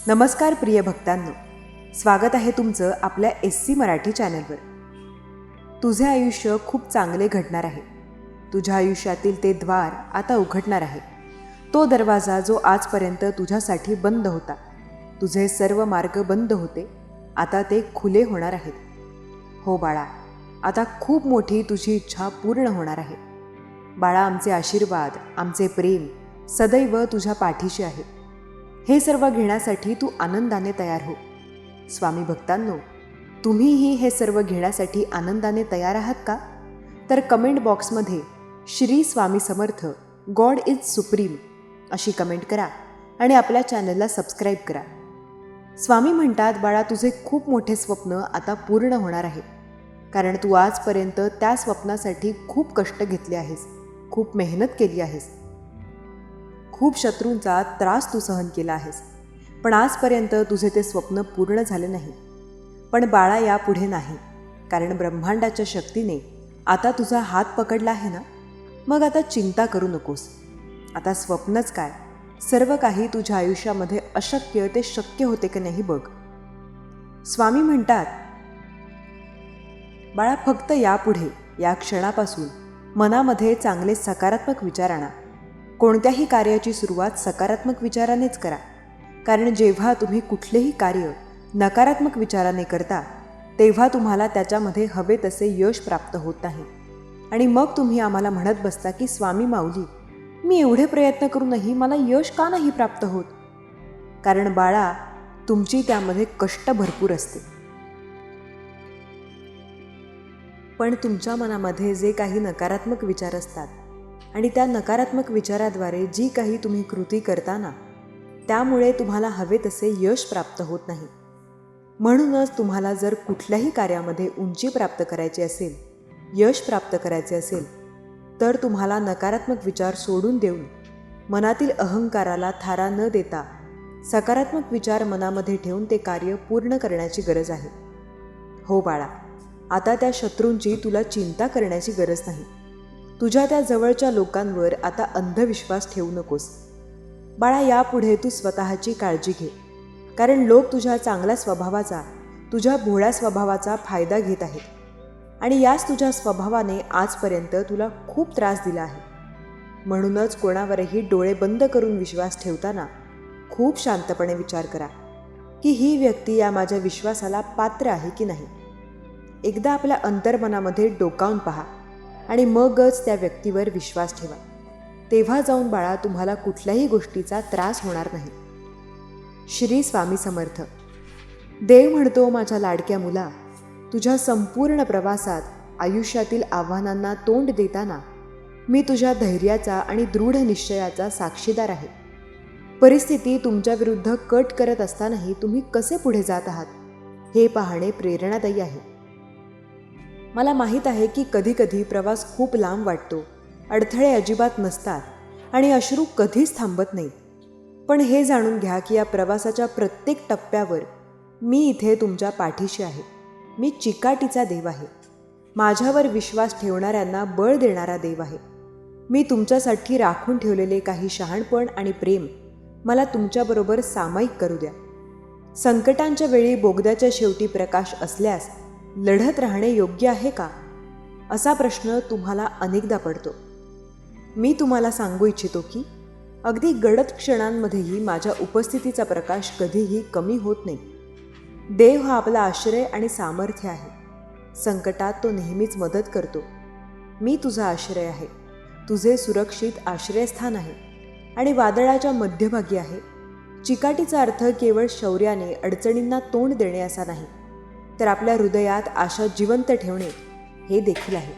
नमस्कार प्रिय भक्तांनो, स्वागत आहे तुमचं आपल्या SC मराठी चॅनलवर. तुझे आयुष्य खूप चांगले घडणार आहे. तुझ्या आयुष्यातील ते द्वार आता उघडणार आहे. तो दरवाजा जो आजपर्यंत तुझ्यासाठी बंद होता, तुझे सर्व मार्ग बंद होते, आता ते खुले होणार आहेत. हो बाळा, आता खूप मोठी तुझी इच्छा पूर्ण होणार आहे. बाळा, आमचे आशीर्वाद, आमचे प्रेम सदैव तुझ्या पाठीशी आहे. हे सर्व घेण्यासाठी तू आनंदाने तयार हो. स्वामी भक्तांनो, तुम्हीही हे सर्व घेण्यासाठी आनंदाने तयार आहात का? तर कमेंट बॉक्समध्ये Shri Swami Samarth, God is supreme अशी कमेंट करा आणि आपल्या चॅनलला सबस्क्राईब करा. स्वामी म्हणतात, बाळा, तुझे खूप मोठे स्वप्न आता पूर्ण होणार आहे. कारण तू आजपर्यंत त्या स्वप्नासाठी खूप कष्ट घेतले आहेस, खूप मेहनत केली आहेस, खूप शत्रूंचा त्रास तू सहन केला आहेस. पण आजपर्यंत तुझे ते स्वप्न पूर्ण झाले नाही. पण बाळा, यापुढे नाही. कारण ब्रह्मांडाच्या शक्तीने आता तुझा हात पकडला आहे ना, मग आता चिंता करू नकोस. आता स्वप्नच काय, सर्व काही तुझ्या आयुष्यामध्ये अशक्य ते शक्य होते की नाही बघ. स्वामी म्हणतात, बाळा, फक्त यापुढे या क्षणापासून मनामध्ये चांगले सकारात्मक विचार आणा. कोणत्याही कार्याची सुरुवात सकारात्मक विचारानेच करा. कारण जेव्हा तुम्ही कुठलेही कार्य नकारात्मक विचाराने करता, तेव्हा तुम्हाला त्याच्यामध्ये हवे तसे यश प्राप्त होत नाही. आणि मग तुम्ही आम्हाला म्हणत बसता की स्वामी माऊली, मी एवढे प्रयत्न करूनही मला यश का नाही प्राप्त होत? कारण बाळा, तुमची त्यामध्ये कष्ट भरपूर असते. पण तुमच्या मनामध्ये जे काही नकारात्मक विचार असतात आणि त्या नकारात्मक विचाराद्वारे जी काही तुम्ही कृती करता ना, त्यामुळे तुम्हाला हवे तसे यश प्राप्त होत नाही. म्हणूनच तुम्हाला जर कुठल्याही कार्यामध्ये उंची प्राप्त करायची असेल, यश प्राप्त करायचे असेल, तर तुम्हाला नकारात्मक विचार सोडून देऊन मनातील अहंकाराला थारा न देता सकारात्मक विचार मनामध्ये ठेवून ते कार्य पूर्ण करण्याची गरज आहे. हो बाळा, आता त्या शत्रूंची तुला चिंता करण्याची गरज नाही. तुझ्या त्या जवळच्या लोकांवर आता अंधविश्वास ठेवू नकोस. बाळा, यापुढे तू स्वतःची काळजी घे. कारण लोक तुझ्या चांगल्या स्वभावाचा, तुझ्या भोळ्या स्वभावाचा फायदा घेत आहेत. आणि याच तुझ्या स्वभावाने आजपर्यंत तुला खूप त्रास दिला आहे. म्हणूनच कोणावरही डोळे बंद करून विश्वास ठेवताना खूप शांतपणे विचार करा की ही व्यक्ती या माझ्या विश्वासाला पात्र आहे की नाही. एकदा आपल्या अंतर्मनामध्ये डोकावून पहा आणि मगच त्या व्यक्तीवर विश्वास ठेवा. तेव्हा जाऊन बाळा, तुम्हाला कुठल्याही गोष्टीचा त्रास होणार नाही. श्री स्वामी समर्थ. देव म्हणतो, माझ्या लाडक्या मुला, तुझ्या संपूर्ण प्रवासात आयुष्यातील आव्हानांना तोंड देताना मी तुझ्या धैर्याचा आणि दृढ निश्चयाचा साक्षीदार आहे. परिस्थिती तुमच्या विरुद्ध कट करत असतानाही तुम्ही कसे पुढे जात आहात हे पाहणे प्रेरणादायी आहे. मला माहीत आहे की कधीकधी प्रवास खूप लांब वाटतो, अडथळे अजिबात नसतात आणि अश्रू कधीच थांबत नाहीत. पण हे जाणून घ्या की या प्रवासाच्या प्रत्येक टप्प्यावर मी इथे तुमच्या पाठीशी आहे. मी चिकाटीचा देव आहे. माझ्यावर विश्वास ठेवणाऱ्यांना बळ देणारा देव आहे. मी तुमच्यासाठी राखून ठेवलेले काही शहाणपण आणि प्रेम मला तुमच्याबरोबर सामायिक करू द्या. संकटांच्या वेळी बोगद्याच्या शेवटी प्रकाश असल्यास लढत राहणे योग्य आहे का, असा प्रश्न तुम्हाला अनेकदा पडतो. मी तुम्हाला सांगू इच्छितो की अगदी गडद क्षणांमध्येही माझ्या उपस्थितीचा प्रकाश कधीही कमी होत नाही. देव हा आपला आश्रय आणि सामर्थ्य आहे. संकटात तो नेहमीच मदत करतो. मी तुझा आश्रय आहे, तुझे सुरक्षित आश्रयस्थान आहे आणि वादळाच्या मध्यभागी आहे. चिकाटीचा अर्थ केवळ शौर्याने अडचणींना तोंड देणे असा नाही, तर आपल्या हृदयात आशा जिवंत ठेवणे हे देखील आहे.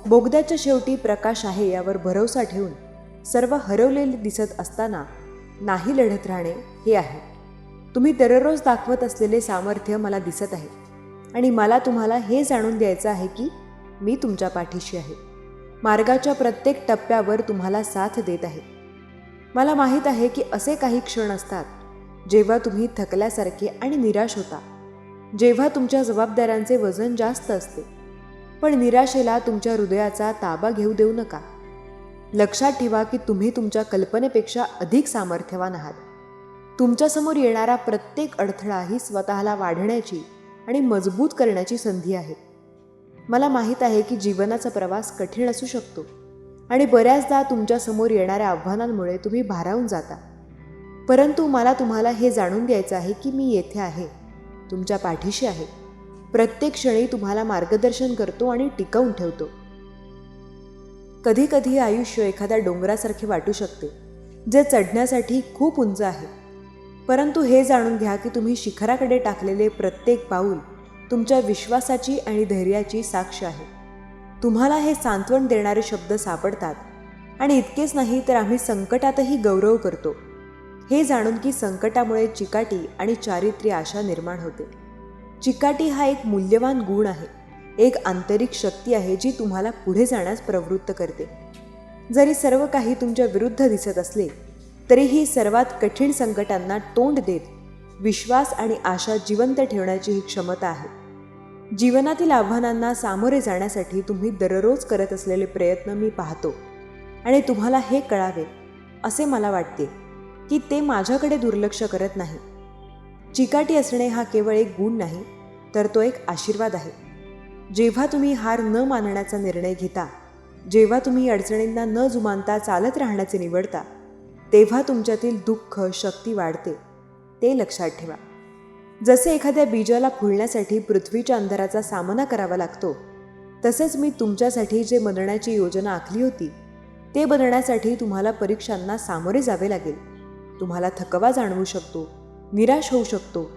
बोगद्याच्या शेवटी प्रकाश आहे यावर भरोसा ठेवून सर्व हरवलेले दिसत असताना नाही लढत राहणे हे आहे. तुम्ही दररोज दाखवत असलेले सामर्थ्य मला दिसत आहे आणि मला तुम्हाला हे जाणून द्यायचं आहे की मी तुमच्या पाठीशी आहे. मार्गाच्या प्रत्येक टप्प्यावर तुम्हाला साथ देत आहे. मला माहीत आहे की असे काही क्षण असतात जेव्हा तुम्ही थकल्यासारखे आणि निराश होता, जेव्हा तुमच्या जबाबदाऱ्यांचे वजन जास्त असते. पण निराशेला तुमच्या हृदयाचा ताबा घेऊ देऊ नका. लक्षात ठेवा की तुम्ही तुमच्या कल्पनेपेक्षा अधिक सामर्थ्यवान आहात. तुमच्यासमोर येणारा प्रत्येक अडथळा ही स्वतःला वाढण्याची आणि मजबूत करण्याची संधी आहे. मला माहीत आहे की जीवनाचा प्रवास कठीण असू शकतो आणि बऱ्याचदा तुमच्यासमोर येणाऱ्या आव्हानांमुळे तुम्ही भारावून जाता. परंतु मला तुम्हाला हे जाणून द्यायचं आहे की मी येथे आहे, तुमच्या पाठीशी आहे. प्रत्येक क्षणी तुम्हाला मार्गदर्शन करतो आणि टिकवून ठेवतो. कधीकधी आयुष्य एखाद्या डोंगरासारखे वाटू शकते, जे चढण्यासाठी खूप उंच आहे. परंतु हे जाणून घ्या की तुम्ही शिखराकडे टाकलेले प्रत्येक पाऊल तुमच्या विश्वासाची आणि धैर्याची साक्ष आहे. तुम्हाला हे सांत्वन देणारे शब्द सापडतात आणि इतकेच नाही तर आम्ही संकटातही गौरव करतो, हे जाणून की संकटामुळे चिकाटी आणि चारित्र्य आशा निर्माण होते. चिकाटी हा एक मूल्यवान गुण आहे, एक आंतरिक शक्ती आहे जी तुम्हाला पुढे जाण्यास प्रवृत्त करते. जरी सर्व काही तुमच्या विरुद्ध दिसत असले तरीही सर्वात कठीण संकटांना तोंड देत विश्वास आणि आशा जिवंत ठेवण्याची ही क्षमता आहे. जीवनातील आव्हानांना सामोरे जाण्यासाठी तुम्ही दररोज करत असलेले प्रयत्न मी पाहतो आणि तुम्हाला हे कळावे असे मला वाटते की ते माझ्याकडे दुर्लक्ष करत नाही. चिकाटी असणे हा केवळ एक गुण नाही, तर तो एक आशीर्वाद आहे. जेव्हा तुम्ही हार न मानण्याचा निर्णय घेता, जेव्हा तुम्ही अडचणींना न जुमानता चालत राहण्याचे निवडता, तेव्हा तुमच्यातील दुःख शक्ती वाढते. ते लक्षात ठेवा. जसे एखाद्या बीजाला फुलण्यासाठी पृथ्वीच्या अंधाराचा सामना करावा लागतो, तसेच मी तुमच्यासाठी जे बनण्याची योजना आखली होती ते बनण्यासाठी तुम्हाला परीक्षांना सामोरे जावे लागेल. तुम्हाला थकवा जाणवू शकतो, निराश होऊ शकतो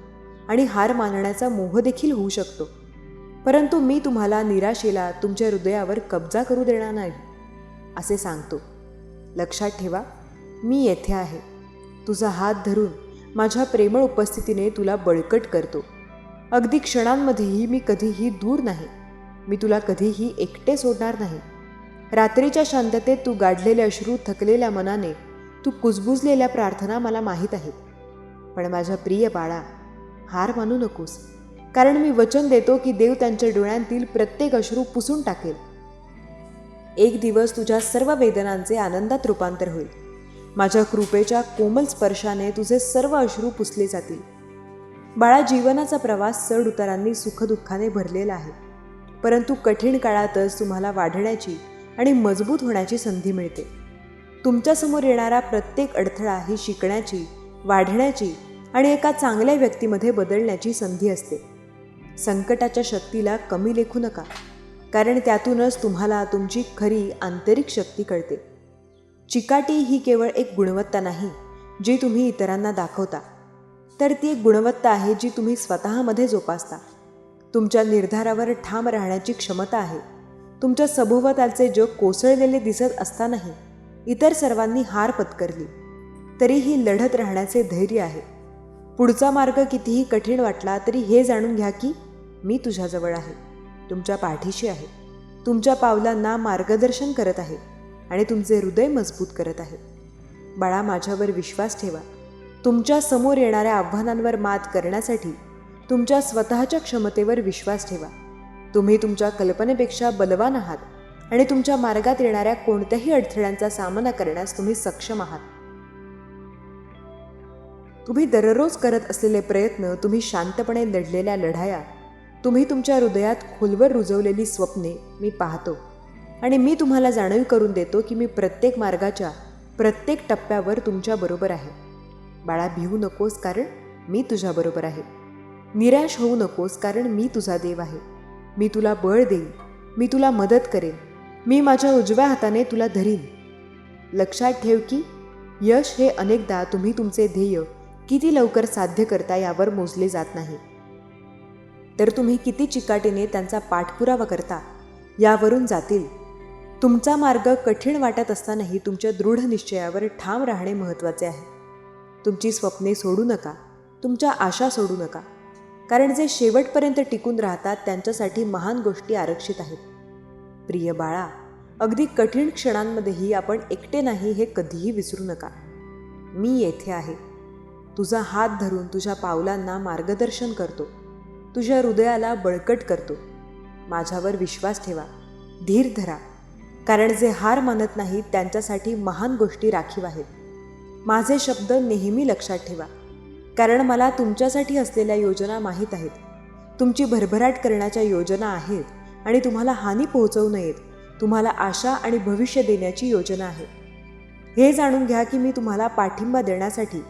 आणि हार मानण्याचा मोह देखील होऊ शकतो. परंतु मी तुम्हाला निराशेला तुमच्या हृदयावर कब्जा करू देणार नाही असे सांगतो. लक्षात ठेवा, मी येथे आहे. तुझा हात धरून माझ्या प्रेमळ उपस्थितीने तुला बळकट करतो. अगदी क्षणांमध्येही मी कधीही दूर नाही. मी तुला कधीही एकटे सोडणार नाही. रात्रीच्या शांततेत तू गाडलेले अश्रू, थकलेल्या मनाने तू कुजबुजलेल्या प्रार्थना मला माहीत आहेत. पण माझ्या प्रिय बाळा, हार मानू नकोस, कारण मी वचन देतो की देव त्यांच्या डोळ्यांतील प्रत्येक अश्रू पुसून टाकेल. एक दिवस तुझ्या सर्व वेदनांचे आनंदात रूपांतर होईल. माझ्या कृपेच्या कोमल स्पर्शाने तुझे सर्व अश्रू पुसले जातील. बाळा, जीवनाचा प्रवास चढ उतारांनी सुखदुःखाने भरलेला आहे, परंतु कठीण काळातच तुम्हाला वाढण्याची आणि मजबूत होण्याची संधी मिळते. तुमच्यासमोर येणारा प्रत्येक अडथळा ही शिकण्याची, वाढण्याची आणि एका चांगल्या व्यक्तीमध्ये बदलण्याची संधी असते. संकटाच्या शक्तीला कमी लेखू नका, कारण त्यातूनच तुम्हाला तुमची खरी आंतरिक शक्ती कळते. चिकाटी ही केवळ एक गुणवत्ता नाही जी तुम्ही इतरांना दाखवता, तर ती एक गुणवत्ता आहे जी तुम्ही स्वतःमध्ये जोपासता. तुमच्या निर्धारावर ठाम राहण्याची क्षमता आहे. तुमच्या सभोवतालचे जग कोसळलेले दिसत असतानाही इतर सर्वांनी हार पत्करली तरीही लढत राहण्याचे धैर्य आहे. पुढचा मार्ग कितीही कठीण वाटला तरी हे जाणून घ्या की मी तुझ्याजवळ आहे, तुमच्या पाठीशी आहे, तुमच्या पावलांना मार्गदर्शन करत आहे आणि तुमचे हृदय मजबूत करत आहे. बाळा, माझ्यावर विश्वास ठेवा. तुमच्या समोर येणाऱ्या आव्हानांवर मात करण्यासाठी तुमच्या स्वतःच्या क्षमतेवर विश्वास ठेवा. तुम्ही तुमच्या कल्पनेपेक्षा बलवान आहात आणि तुमच्या मार्गात येणाऱ्या कोणत्याही अडथळ्यांचा सामना करण्यास तुम्ही सक्षम आहात. तुम्ही दररोज करत असलेले प्रयत्न, तुम्ही शांतपणे लढलेल्या लढाया, तुम्ही तुमच्या हृदयात खोलवर रुजवलेली स्वप्ने मी पाहतो आणि मी तुम्हाला जाणीव करून देतो की मी प्रत्येक मार्गाच्या प्रत्येक टप्प्यावर तुमच्याबरोबर आहे. बाळा, भिवू नकोस, कारण मी तुझ्याबरोबर आहे. निराश होऊ नकोस, कारण मी तुझा देव आहे. मी तुला बळ देईन, मी तुला मदत करेन, मी माझ्या उजव्या हाताने तुला धरीन. लक्षात ठेव की यश हे अनेकदा तुम्ही तुमचे ध्येय किती लवकर साध्य करता यावर मोजले जात नाही, तर तुम्ही किती चिकाटीने त्यांचा पाठपुरावा करता यावरून जातील. तुमचा मार्ग कठीण वाटत असतानाही तुमच्या दृढ निश्चयावर ठाम राहणे महत्त्वाचे आहे. तुमची स्वप्ने सोडू नका, तुमच्या आशा सोडू नका, कारण जे शेवटपर्यंत टिकून राहतात त्यांच्यासाठी महान गोष्टी आरक्षित आहेत. प्रिय बाळा, अगदी कठीण क्षणांमध्येही आपण एकटे नाही हे कधीही विसरू नका. मी येथे आहे. तुझा हात धरून तुझ्या पावलांना मार्गदर्शन करतो, तुझ्या हृदयाला बळकट करतो. माझ्यावर विश्वास ठेवा, धीर धरा, कारण जे हार मानत नाहीत त्यांच्यासाठी महान गोष्टी राखीव आहेत. माझे शब्द नेहमी लक्षात ठेवा. कारण मला तुमच्यासाठी असलेल्या योजना माहीत आहेत. तुमची भरभराट करण्याच्या योजना आहेत आणि तुम्हाला हानी पोहोचवू नयेत, तुम्हाला आशा आणि भविष्य देण्याची योजना आहे. हे जाणून घ्या की मी तुम्हाला पाठिंबा देण्यासाठी,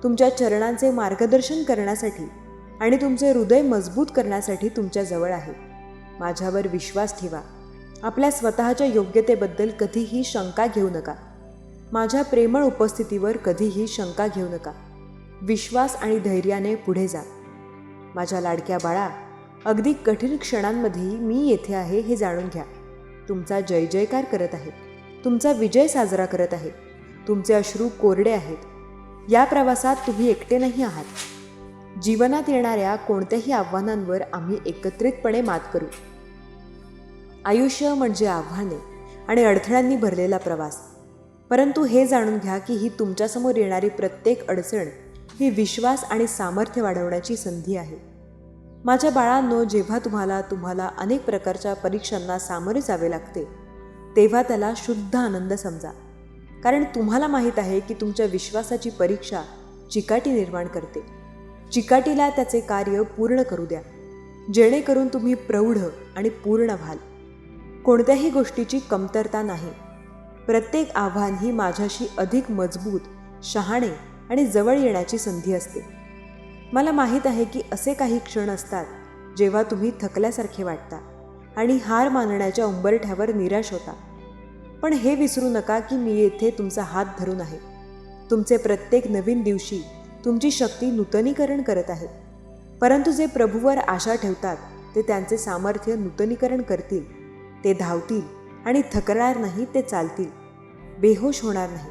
तुमच्या चरणांचे मार्गदर्शन करण्यासाठी आणि तुमचे हृदय मजबूत करण्यासाठी तुमच्याजवळ आहे. माझ्यावर विश्वास ठेवा. आपल्या स्वतःच्या योग्यतेबद्दल कधीही शंका घेऊ नका. माझ्या प्रेमळ उपस्थितीवर कधीही शंका घेऊ नका. विश्वास आणि धैर्याने पुढे जा. माझ्या लाडक्या बाळा, अगदी कठीण क्षणांमध्येही मी येथे आहे हे जाणून घ्या. तुमचा जय जयकार करत आहे, तुमचा विजय साजरा करत आहे. तुमचे अश्रू कोरडे आहेत. या प्रवासात तुम्ही एकटे नाही आहात. जीवनात येणाऱ्या कोणत्याही आव्हानांवर आम्ही एकत्रितपणे मात करू. आयुष्य म्हणजे आव्हाने आणि अडथळ्यांनी भरलेला प्रवास. परंतु हे जाणून घ्या की ही तुमच्यासमोर येणारी प्रत्येक अडचण ही विश्वास आणि सामर्थ्य वाढवण्याची संधी आहे. माझ्या बाळांनो, जेव्हा तुम्हाला अनेक प्रकारच्या परीक्षांना सामोरे जावे लागते, तेव्हा त्याला शुद्ध आनंद समजा. कारण तुम्हाला माहीत आहे की तुमच्या विश्वासाची परीक्षा चिकाटी निर्माण करते. चिकाटीला त्याचे कार्य पूर्ण करू द्या, जेणेकरून तुम्ही प्रौढ आणि पूर्ण व्हाल. कोणत्याही गोष्टीची कमतरता नाही. प्रत्येक आव्हान ही माझ्याशी अधिक मजबूत, शहाणे आणि जवळ येण्याची संधी असते. मला माहीत आहे की असे काही क्षण असतात जेव्हा तुम्ही थकल्यासारखे वाटता आणि हार मानण्याच्या उंबरठ्यावर निराश होता. पण हे विसरू नका की मी येथे तुमचा हात धरून आहे. तुमचे प्रत्येक नवीन दिवशी तुमची शक्ती नूतनीकरण करत आहे. परंतु जे प्रभूवर आशा ठेवतात ते त्यांचे सामर्थ्य नूतनीकरण करतील. ते धावतील आणि थकणार नाही, ते चालतील, बेहोश होणार नाही.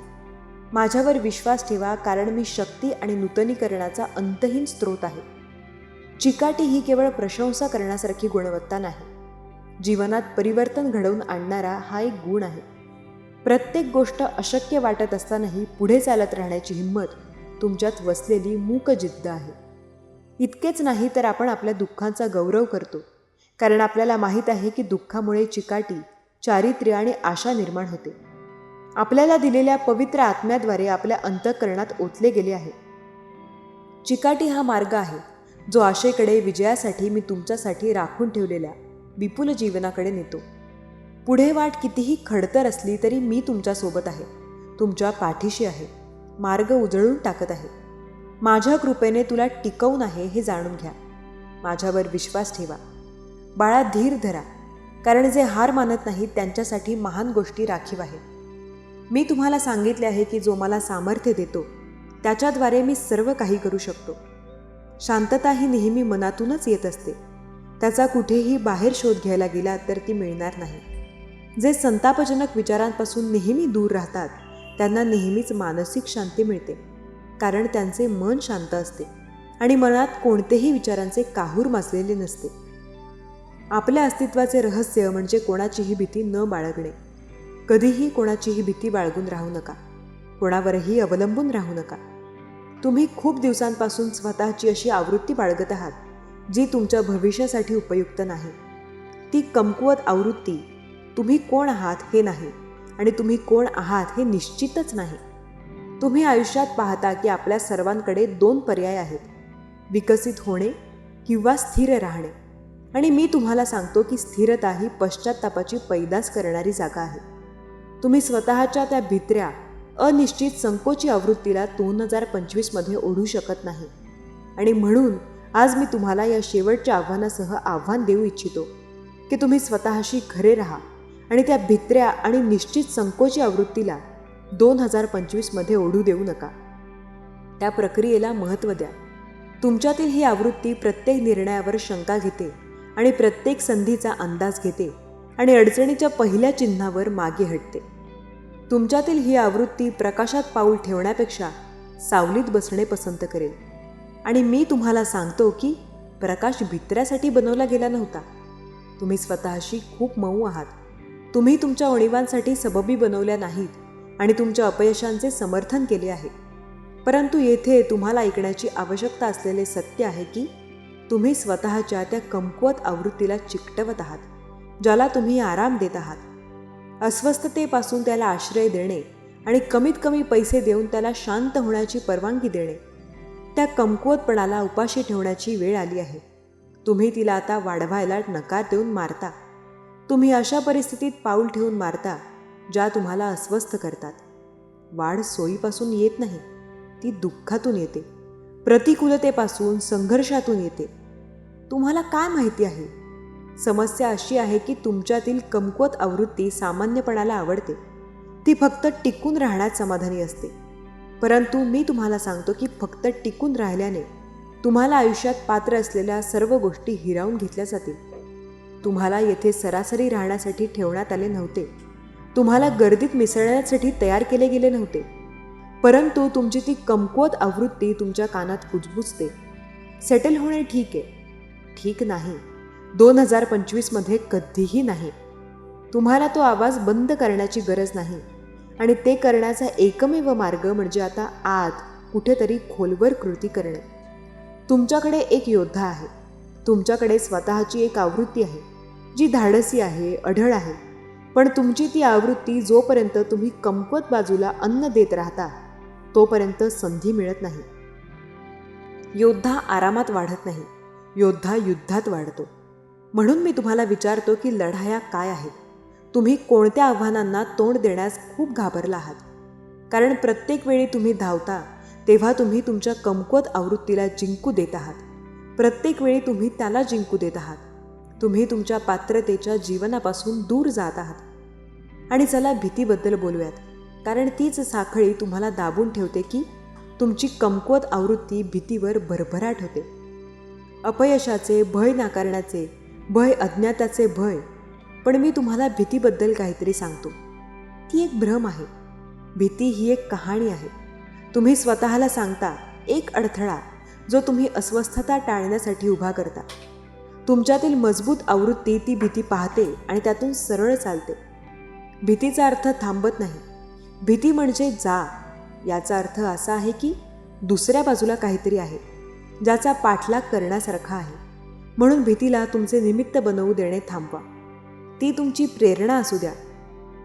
माझ्यावर विश्वास ठेवा, कारण मी शक्ती आणि नूतनीकरणाचा अंतहीन स्रोत आहे. चिकाटी ही केवळ प्रशंसा करण्यासारखी गुणवत्ता नाही. जीवनात परिवर्तन घडवून आणणारा हा एक गुण आहे. प्रत्येक गोष्ट अशक्य वाटत असतानाही पुढे चालत राहण्याची हिंमत तुमच्यात वसलेली मूक जिद्द आहे. इतकेच नाही तर आपण आपल्या दुःखांचा गौरव करतो, कारण आपल्याला माहीत आहे की दुःखामुळे चिकाटी, चारित्र्य आणि आशा निर्माण होते. आपल्याला दिलेल्या पवित्र आत्म्याद्वारे आपल्या अंतःकरणात ओतले गेले आहे. चिकाटी हा मार्ग आहे जो आशेकडे, विजयासाठी मी तुमच्यासाठी राखून ठेवलेल्या विपुल जीवनाकडे नेतो. पुढे वाट कितीही खडतर असली तरी मी तुमच्यासोबत आहे, तुमच्या पाठीशी आहे, मार्ग उजळून टाकत आहे. माझ्या कृपेने तुला टिकवून आहे हे जाणून घ्या. माझ्यावर विश्वास ठेवा. बाळा, धीर धरा, कारण जे हार मानत नाहीत त्यांच्यासाठी महान गोष्टी राखीव आहेत. मी तुम्हाला सांगितले आहे की जो मला सामर्थ्य देतो त्याच्याद्वारे मी सर्व काही करू शकतो. शांतता ही नेहमी मनातूनच येत असते. त्याचा कुठेही बाहेर शोध घ्यायला गेला तर ती मिळणार नाही. जे संतापजनक विचारांपासून नेहमी दूर राहतात त्यांना नेहमीच मानसिक शांती मिळते, कारण त्यांचे मन शांत असते आणि मनात कोणतेही विचारांचे काहूर माजलेले नसते. आपल्या अस्तित्वाचे रहस्य म्हणजे कोणाचीही भीती न बाळगणे. कधीही कोणाचीही भीती बाळगून राहू नका. कोणावरही अवलंबून राहू नका. तुम्ही खूप दिवसांपासून स्वतःची अशी आवृत्ती बाळगत आहात जी तुमच्या भविष्यासाठी उपयुक्त नाही. ती कमकुवत आवृत्ती तुम्ही कोण आहात हे नाही आणि तुम्ही कोण आहात हे निश्चितच नाही. तुम्ही आयुष्यात पाहता की आपल्या सर्वांकडे 2 पर्याय आहेत, विकसित होणे किंवा स्थिर राहणे. आणि मी तुम्हाला सांगतो की स्थिरता ही पश्चात्तापाची पैदास करणारी जागा आहे. तुम्ही स्वतःच्या त्या भित्र्या, अनिश्चित, संकोची आवृत्तीला 2025मध्ये ओढू शकत नाही. आणि म्हणून आज मी तुम्हाला या शेवटच्या आव्हानासह आव्हान देऊ इच्छितो की तुम्ही स्वतःशी खरे राहा आणि त्या भित्र्या आणि निश्चित संकोची आवृत्तीला 2025मध्ये ओढू देऊ नका. त्या प्रक्रियेला महत्त्व द्या. तुमच्यातील ही आवृत्ती प्रत्येक निर्णयावर शंका घेते आणि प्रत्येक संधीचा अंदाज घेते आणि अडचणीच्या पहिल्या चिन्हावर मागे हटते. तुमच्यातील ही आवृत्ती प्रकाशात पाऊल ठेवण्यापेक्षा सावलीत बसणे पसंत करेल. आणि मी तुम्हाला सांगतो की प्रकाश भित्र्यासाठी बनवला गेला नव्हता. तुम्ही स्वतःशी खूप मऊ आहात. तुम्ही तुमच्या उणीवांसाठी सबबी बनवल्या नाहीत आणि तुमच्या अपयशांचे समर्थन केले आहे. परंतु येथे तुम्हाला ऐकण्याची आवश्यकता असलेले सत्य आहे की तुम्ही स्वतःच्या त्या कमकुवत आवृत्तीला चिकटवत आहात, ज्याला तुम्ही आराम देत आहात. अस्वस्थतेपासून त्याला आश्रय देणे आणि कमीत कमी पैसे देऊन त्याला शांत होण्याची परवानगी देणे त्या कमकुवतपणाला उपाशी ठेवण्याची वेळ आली आहे. तुम्ही तिला आता वाढवायला नकार देऊन मारता. तुम्ही अशा परिस्थितीत पाऊल ठेवून मारता ज्या तुम्हाला अस्वस्थ करतात. वाढ सोयीपासून येत नाही, ती दुःखातून येते, प्रतिकूलतेपासून, संघर्षातून येते. तुम्हाला काय माहिती आहे? समस्या अशी आहे की तुमच्यातील कमकुवत आवृत्ती सामान्यपणाला आवडते. ती फक्त टिकून राहण्यात समाधानी असते. परंतु मी तुम्हाला सांगतो की फक्त टिकून राहिल्याने तुम्हाला आयुष्यात पात्र असलेल्या सर्व गोष्टी हिरावून घेतल्या जातील. तुम्हाला येथे सरासरी राहण्यासाठी ठेवण्यात आले नव्हते. तुम्हाला गर्दीत मिसळण्यासाठी तयार केले गेले नव्हते. परंतु तुमची ती कमकुवत आवृत्ती तुमच्या कानात कुजबुजते. सेटल होणे ठीक आहे, ठीक नाही, 2025मध्ये कधीही नाही. तुम्हाला तो आवाज बंद करण्याची गरज नाही. आणि ते करण्याचा एकमेव मार्ग म्हणजे आता आत कुठेतरी खोलवर कृती करणे. तुमच्याकडे एक योद्धा आहे. तुमच्याकडे स्वतःची एक आवृत्ती आहे जी धाडसी आहे, अढळ आहे. पण तुमची ती आवृत्ती जोपर्यंत तुम्ही कमकुवत बाजूला अन्न देत राहता तोपर्यंत संधी मिळत नाही. योद्धा आरामात वाढत नाही, योद्धा युद्धात वाढतो. म्हणून मी तुम्हाला विचारतो की लढाया काय आहेत? तुम्ही कोणत्या आव्हानांना तोंड देण्यास खूप घाबरला आहात? कारण प्रत्येक वेळी तुम्ही धावता तेव्हा तुम्ही तुमच्या कमकुवत आवृत्तीला जिंकू देत आहात. प्रत्येक वेळी तुम्ही त्याला जिंकू देत आहात. तुम्ही तुमच्या पात्रतेच्या जीवनापासून दूर जात आहात. आणि चला भीतीबद्दल बोलूयात, कारण तीच साखळी तुम्हाला दाबून ठेवते की तुमची कमकुवत आवृत्ती भीतीवर भरभराट होते. अपयशाचे भय, नाकारण्याचे भय, अज्ञाताचे भय. पण मी तुम्हाला भीतीबद्दल काहीतरी सांगतो. ती एक भ्रम आहे. भीती ही एक कहाणी आहे. तुम्ही स्वतःला सांगता एक अडथळा जो तुम्ही अस्वस्थता टाळण्यासाठी उभा करता. तुमच्यातील मजबूत आवृत्ती ती भीती पाहते आणि त्यातून सरळ चालते. भीतीचा अर्थ थांबत नाही. भीती म्हणजे जा. याचा अर्थ असा आहे की दुसऱ्या बाजूला काहीतरी आहे ज्याचा पाठलाग करण्यासारखा आहे. म्हणून भीतीला तुमचे निमित्त बनवू देणे थांबवा. ती तुमची प्रेरणा असू द्या.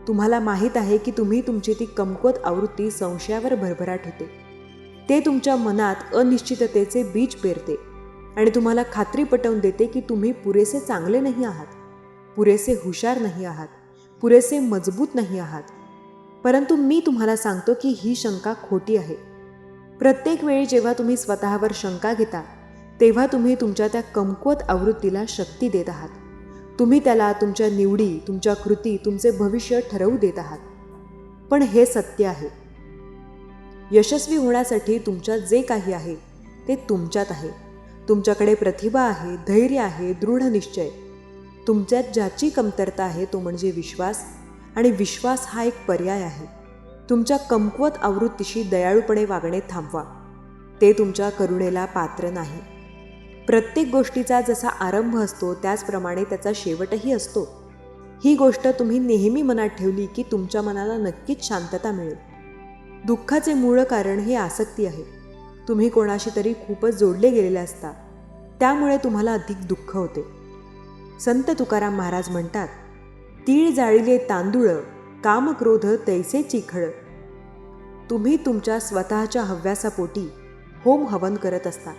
तुम्हाला माहीत आहे की तुम्ही तुमची ती कमकुवत आवृत्ती संशयावर भरभराट होते. ते तुमच्या मनात अनिश्चिततेचे बीज पेरते आणि तुम्हाला खात्री पटवून देते की तुम्ही पुरेसे चांगले नाही आहात, पुरेसे हुशार नाही आहात, पुरेसे मजबूत नाही आहात. परंतु मी तुम्हाला सांगतो की ही शंका खोटी आहे. प्रत्येक वेळी जेव्हा तुम्ही स्वतःवर शंका घेता तेव्हा तुम्ही तुमच्या त्या कमकुवत आवृत्तीला शक्ती देत आहात. तुम्ही त्याला तुमच्या निवडी, तुमच्या कृती, तुमचे भविष्य ठरवू देत आहात. पण हे सत्य आहे. यशस्वी होण्यासाठी तुमच्यात जे काही आहे ते तुमच्यात आहे. तुमच्याकडे प्रतिभा आहे, धैर्य आहे, दृढ निश्चय. तुमच्यात ज्याची कमतरता आहे तो म्हणजे विश्वास. आणि विश्वास हा एक पर्याय आहे. तुमच्या कमकुवत आवृत्तीशी दयाळूपणे वागणे थांबवा. ते तुमच्या करुणेला पात्र नाही. प्रत्येक गोष्टीचा जसा आरंभ असतो त्याचप्रमाणे त्याचा शेवटही असतो. ही गोष्ट तुम्ही नेहमी मनात ठेवली की तुमच्या मनाला नक्कीच शांतता मिळेल. दुःखाचे मूळ कारण हे आसक्ती आहे. तुम्ही कोणाशी तरी खूपच जोडले गेलेले असता, त्यामुळे तुम्हाला अधिक दुःख होते. संत तुकाराम महाराज म्हणतात, तीळ जाळिले तांदूळ, काम क्रोध तैसे चिखळ. तुम्ही तुमच्या स्वतःच्या हव्यासापोटी होम हवन करत असता.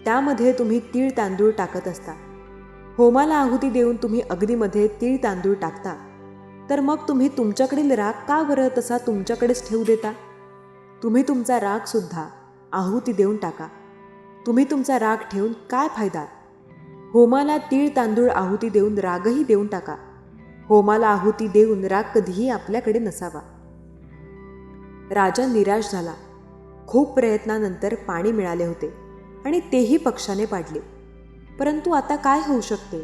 त्यामध्ये तुम्ही तीळ तांदूळ टाकत असता. होमाला आहुती देऊन तुम्ही अग्नीमध्ये तीळ तांदूळ टाकता. तर मग तुम्ही तुमच्याकडील राग का बरं तसा तुमच्याकडेच ठेवू देता? तुम्ही तुमचा रागसुद्धा आहुती देऊन टाका. तुम्ही तुमचा राग ठेवून काय फायदा? होमाला तीळ तांदूळ आहुती देऊन रागही देऊन टाका. होमाला आहुती देऊन राग कधीही आपल्याकडे नसावा. राजा निराश झाला. खूप प्रयत्नानंतर पाणी मिळाले होते आणि तेही पक्षाने पाडले. परंतु आता काय होऊ शकते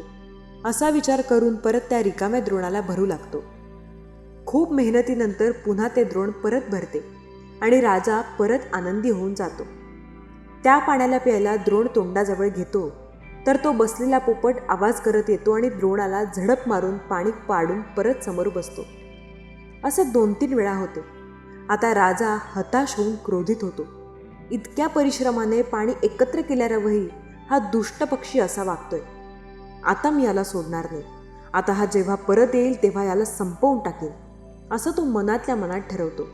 असा विचार करून परत त्या रिकाम्या द्रोणाला भरू लागतो. खूप मेहनतीनंतर पुन्हा ते द्रोण परत भरते आणि राजा परत आनंदी होऊन जातो. त्या पाण्याला प्यायला द्रोण तोंडाजवळ घेतो तर तो बसलेला पोपट आवाज करत येतो आणि द्रोणाला झडप मारून पाणी पाडून परत समोर बसतो. असे 2-3 वेळा होते. आता राजा हताश होऊन क्रोधित होतो. इतक्या परिश्रमाने पाणी एकत्र केल्यावरही हा दुष्ट पक्षी असा वागतोय. आता मी याला सोडणार नाही. आता हा जेव्हा परत येईल तेव्हा याला संपवून टाकेल, असं तो मनातल्या मनात ठरवतो.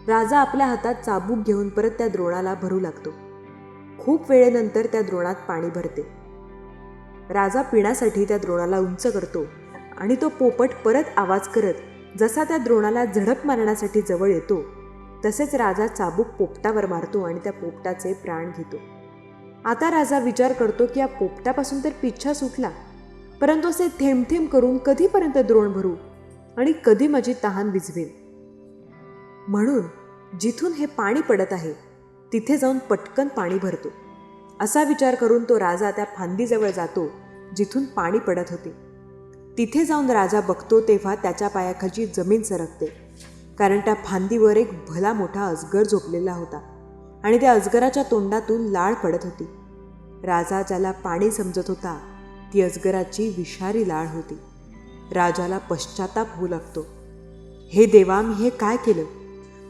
राजा आपल्या हातात चाबूक घेऊन परत त्या द्रोणाला भरू लागतो. खूप वेळेनंतर त्या द्रोणात पाणी भरते. राजा पिण्यासाठी त्या द्रोणाला उंच करतो आणि तो पोपट परत आवाज करत जसा त्या द्रोणाला झडप मारण्यासाठी जवळ येतो तसेच राजा चाबूक पोपटावर मारतो आणि त्या पोपटाचे प्राण घेतो. आता राजा विचार करतो की या पोपटापासून तर पिच्छा सुटला, परंतु असे थेंब थेंब करून कधीपर्यंत द्रोण भरू आणि कधी माझी तहान विझवेल. म्हणून जिथून हे पाणी पडत आहे तिथे जाऊन पटकन पाणी भरतो. असा विचार करून तो राजा त्या फांदीजवळ जातो जिथून पाणी पडत होते. तिथे जाऊन राजा बघतो तेव्हा त्याच्या पायाखालची जमीन सरकते, कारण त्या फांदीवर एक भला मोठा अजगर झोपलेला होता आणि त्या अजगराच्या तोंडातून लाळ पडत होती. राजा ज्याला पाणी समजत होता ती अजगराची विषारी लाळ होती. राजाला पश्चाताप होऊ लागतो. हे देवा, मी हे काय केलं?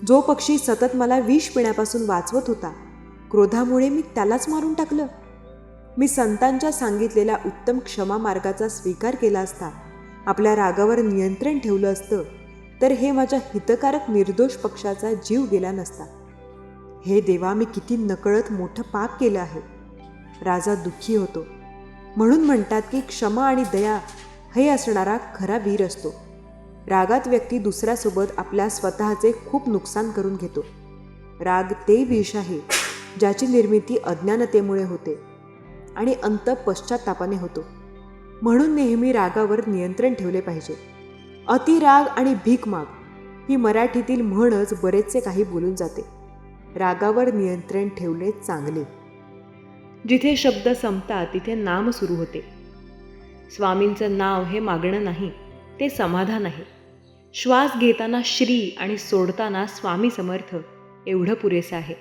जो पक्षी सतत मला विष पिण्यापासून वाचवत होता, क्रोधामुळे मी त्यालाच मारून टाकलं. मी संतांच्या सांगितलेल्या उत्तम क्षमा मार्गाचा स्वीकार केला असता, आपल्या रागावर नियंत्रण ठेवलं असतं, तर हे माझ्या हितकारक निर्दोष पक्षाचा जीव गेला नसता. हे देवा, मी किती नकळत मोठं पाप केलं आहे. राजा दुःखी होतो. म्हणून म्हणतात की क्षमा आणि दया हे असणारा खरा वीर असतो. रागात व्यक्ती दुसऱ्यासोबत आपल्या स्वतःचे खूप नुकसान करून घेतो. राग ते विष आहे ज्याची निर्मिती अज्ञानतेमुळे होते आणि अंत पश्चात्तापाने होतो. म्हणून नेहमी रागावर नियंत्रण ठेवले पाहिजे. अतिराग आणि भीक माग ही मराठीतील म्हणच बरेचसे काही बोलून जाते. रागावर नियंत्रण ठेवले चांगले. जिथे शब्द संपतात तिथे नाम सुरू होते. स्वामींचं नाव हे मागणं नाही, ते समाधान आहे. श्वास घेताना श्री आणि सोडताना स्वामी समर्थ एवढं पुरेसं आहे.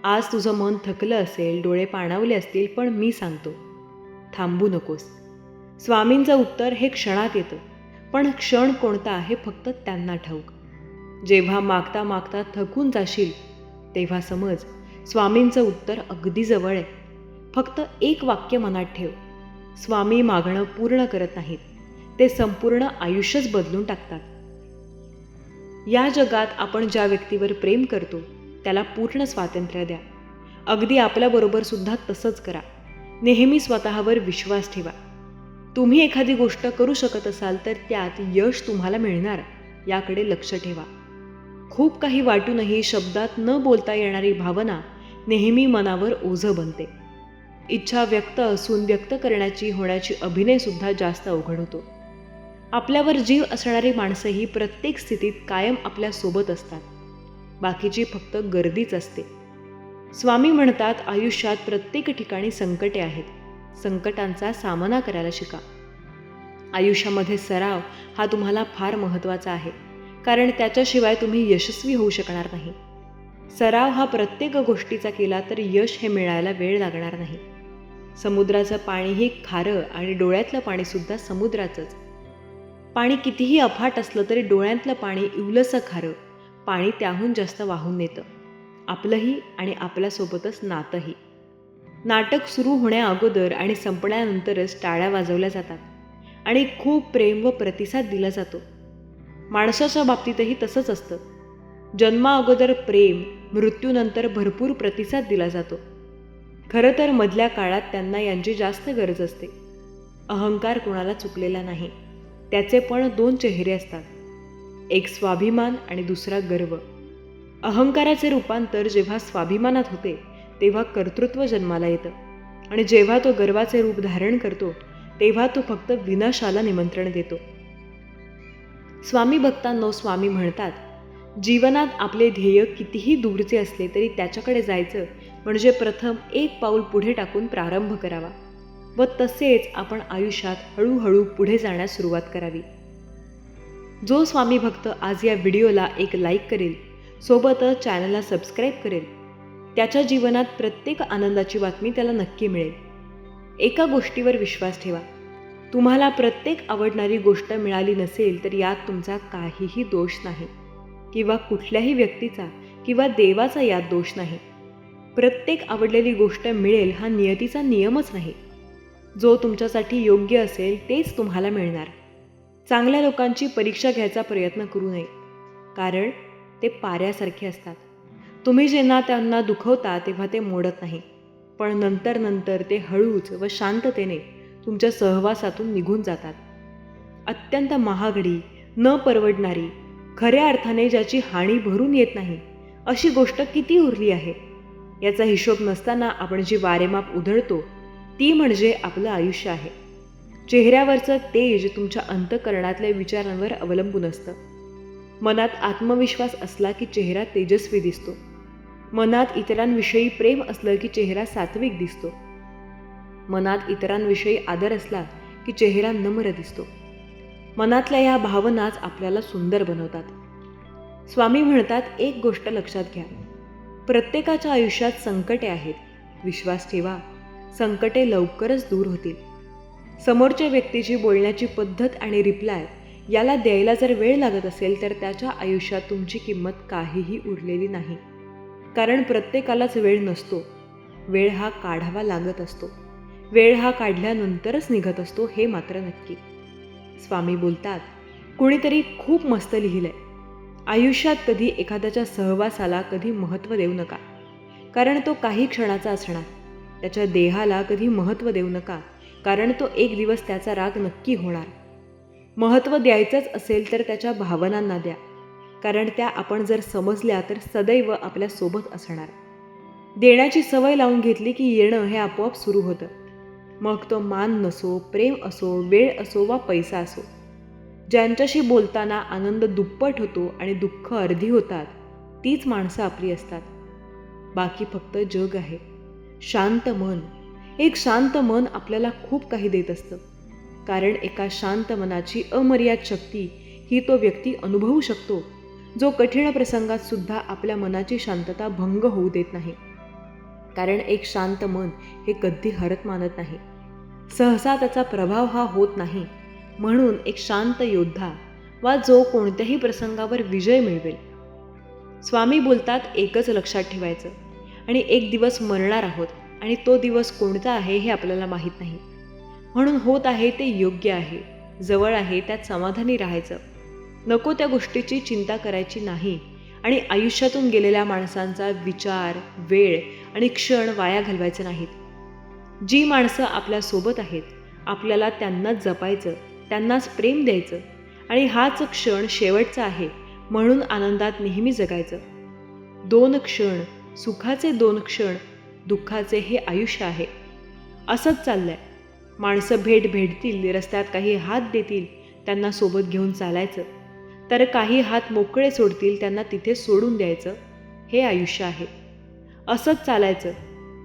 आज तुझं मन थकलं असेल, डोळे पाणावले असतील, पण मी सांगतो, थांबू नकोस. स्वामींचं उत्तर हे क्षणात येतं, पण क्षण कोणता हे फक्त त्यांना ठाऊक. जेव्हा मागता मागता थकून जाशील तेव्हा समज स्वामींचं उत्तर अगदी जवळ आहे. फक्त एक वाक्य मनात ठेव, स्वामी मागणं पूर्ण करत नाहीत, ते संपूर्ण आयुष्यच बदलून टाकतात. या जगात आपण ज्या व्यक्तीवर प्रेम करतो त्याला पूर्ण स्वातंत्र्य द्या. अगदी आपल्याबरोबर सुद्धा तसंच करा. नेहमी स्वतःवर विश्वास ठेवा. तुम्ही एखादी गोष्ट करू शकत असाल तर त्यात यश तुम्हाला मिळणार याकडे लक्ष ठेवा. खूप काही वाटूनही शब्दात न बोलता येणारी भावना नेहमी मनावर ओझं बनते. इच्छा व्यक्त असून व्यक्त करण्याची होण्याची अभिनयसुद्धा जास्त अवघड होतो. आपल्यावर जीव असणारी माणसंही प्रत्येक स्थितीत कायम आपल्यासोबत असतात. बाकीची फक्त गर्दीच असते. स्वामी म्हणतात, आयुष्यात प्रत्येक ठिकाणी संकटे आहेत. संकटांचा सामना करायला शिका. आयुष्यामध्ये सराव हा तुम्हाला फार महत्त्वाचा आहे, कारण त्याच्याशिवाय तुम्ही यशस्वी होऊ शकणार नाही. सराव हा प्रत्येक गोष्टीचा केला तर यश हे मिळायला वेळ लागणार नाही. समुद्राचं पाणीही खारं आणि डोळ्यातलं पाणीसुद्धा समुद्राचंच. पाणी कितीही अफाट असलं तरी डोळ्यातलं पाणी इवलंसं खारं पाणी त्याहून जास्त वाहून नेतं. आपलंही आणि आपल्यासोबतच नातंही. नाटक सुरू होण्याअगोदर आणि संपण्यानंतरच टाळ्या वाजवल्या जातात आणि खूप प्रेम व प्रतिसाद दिला जातो. माणसाच्या बाबतीतही तसंच असतं. जन्माअगोदर प्रेम, मृत्यूनंतर भरपूर प्रतिसाद दिला जातो. खरं तर मधल्या काळात त्यांना यांची जास्त गरज असते. अहंकार कोणाला चुकलेला नाही. त्याचे पण दोन चेहरे असतात, एक स्वाभिमान आणि दुसरा गर्व. अहंकाराचे रूपांतर जेव्हा स्वाभिमानात होते तेव्हा कर्तृत्व जन्माला येतं आणि जेव्हा तो गर्वाचे रूप धारण करतो तेव्हा तो फक्त विनाशाला निमंत्रण देतो. स्वामी भक्तांनो, स्वामी म्हणतात, जीवनात आपले ध्येय कितीही दूरचे असले तरी त्याच्याकडे जायचं म्हणजे प्रथम एक पाऊल पुढे टाकून प्रारंभ करावा व तसेच आपण आयुष्यात हळूहळू पुढे जाण्यास सुरुवात करावी. जो स्वामी भक्त आज या व्हिडिओला एक लाईक करेल, सोबतच चॅनलला सबस्क्राईब करेल, त्याच्या जीवनात प्रत्येक आनंदाची बातमी त्याला नक्की मिळेल. एका गोष्टीवर विश्वास ठेवा, तुम्हाला प्रत्येक आवडणारी गोष्ट मिळाली नसेल तर यात तुमचा काहीही दोष नाही किंवा कुठल्याही व्यक्तीचा किंवा देवाचा यात दोष नाही. प्रत्येक आवडलेली गोष्ट मिळेल हा नियतीचा नियमच नाही. जो तुमच्यासाठी योग्य असेल तेच तुम्हाला मिळणार. चांगल्या लोकांची परीक्षा घ्यायचा प्रयत्न करू नये, कारण ते पाऱ्यासारखे असतात. तुम्ही जेव्हा त्यांना दुखवता तेव्हा ते मोडत नाही, पण नंतर नंतर ते हळूच व शांततेने तुमच्या सहवासातून निघून जातात. अत्यंत महागडी, न परवडणारी, खऱ्या अर्थाने ज्याची हानी भरून येत नाही, अशी गोष्ट किती उरली आहे? याचा हिशोब नसताना आपण जी वारेमाप उधळतो ती म्हणजे आपलं आयुष्य आहे. चेहऱ्यावरचं तेज तुमच्या अंतःकरणातल्या विचारांवर अवलंबून असतं. मनात आत्मविश्वास असला की चेहरा तेजस्वी दिसतो. मनात इतरांविषयी प्रेम असलं की चेहरा सात्विक दिसतो. मनात इतरांविषयी आदर असला की चेहरा नम्र दिसतो. मनातल्या या भावनाच आपल्याला सुंदर बनवतात. स्वामी म्हणतात, एक गोष्ट लक्षात घ्या, प्रत्येकाच्या आयुष्यात संकटे आहेत. विश्वास ठेवा, संकटे लवकरच दूर होतील. समोरच्या व्यक्तीची बोलण्याची पद्धत आणि रिप्लाय याला द्यायला जर वेळ लागत असेल तर त्याच्या आयुष्यात तुमची किंमत काहीही उरलेली नाही. कारण प्रत्येकालाच वेळ नसतो. वेळ हा काढावा लागत असतो. वेळ हा काढल्यानंतरच निघत असतो, हे मात्र नक्की. स्वामी बोलतात, कुणीतरी खूप मस्त लिहिलंय, आयुष्यात कधी एखाद्याच्या सहवासाला कधी महत्त्व देऊ नका, कारण तो काही क्षणाचा असणार. त्याच्या देहाला कधी महत्त्व देऊ नका, कारण तो एक दिवस त्याचा राग नक्की होणार. महत्त्व द्यायचंच असेल तर त्याच्या भावनांना द्या, कारण त्या आपण जर समजल्या तर सदैव आपल्यासोबत असणार. देण्याची सवय लावून घेतली की येणं हे आपोआप सुरू होतं. मग तो मान नसो, प्रेम असो, वेळ असो वा पैसा असो. ज्यांच्याशी बोलताना आनंद दुप्पट होतो आणि दुःख अर्धी होतात, तीच माणसं आपली असतात. बाकी फक्त जग आहे. शांत मन, एक शांत मन आपल्याला खूप काही देत असतं. कारण एका शांत मनाची अमर्याद शक्ती ही तो व्यक्ती अनुभवू शकतो, जो कठीण प्रसंगात सुद्धा आपल्या मनाची शांतता भंग होऊ देत नाही. कारण एक शांत मन हे कधी हरत मानत नाही. सहसा त्याचा प्रभाव हा होत नाही. म्हणून एक शांत योद्धा वा जो कोणत्याही प्रसंगावर विजय मिळवेल. स्वामी बोलतात, एकच लक्षात ठेवायचं, आणि एक दिवस मरणार आहोत आणि तो दिवस कोणता आहे हे आपल्याला माहीत नाही. म्हणून होत आहे ते योग्य आहे, जवळ आहे, त्यात समाधानी राहायचं. नको त्या गोष्टीची चिंता करायची नाही आणि आयुष्यातून गेलेल्या माणसांचा विचार, वेळ आणि क्षण वाया घालवायचे नाहीत. जी माणसं आपल्यासोबत आहेत, आपल्याला त्यांनाच जपायचं, त्यांनाच प्रेम द्यायचं आणि हाच क्षण शेवटचा आहे म्हणून आनंदात नेहमी जगायचं. 2 क्षण, सुखाचे 2 क्षण, दुःखाचे हे आयुष्य आहे. असंच चाललंय. माणसं भेटतील, रस्त्यात काही हात देतील, त्यांना सोबत घेऊन चालायचं, तर काही हात मोकळे सोडतील, त्यांना तिथे सोडून द्यायचं. हे आयुष्य आहे. असंच चालायचं.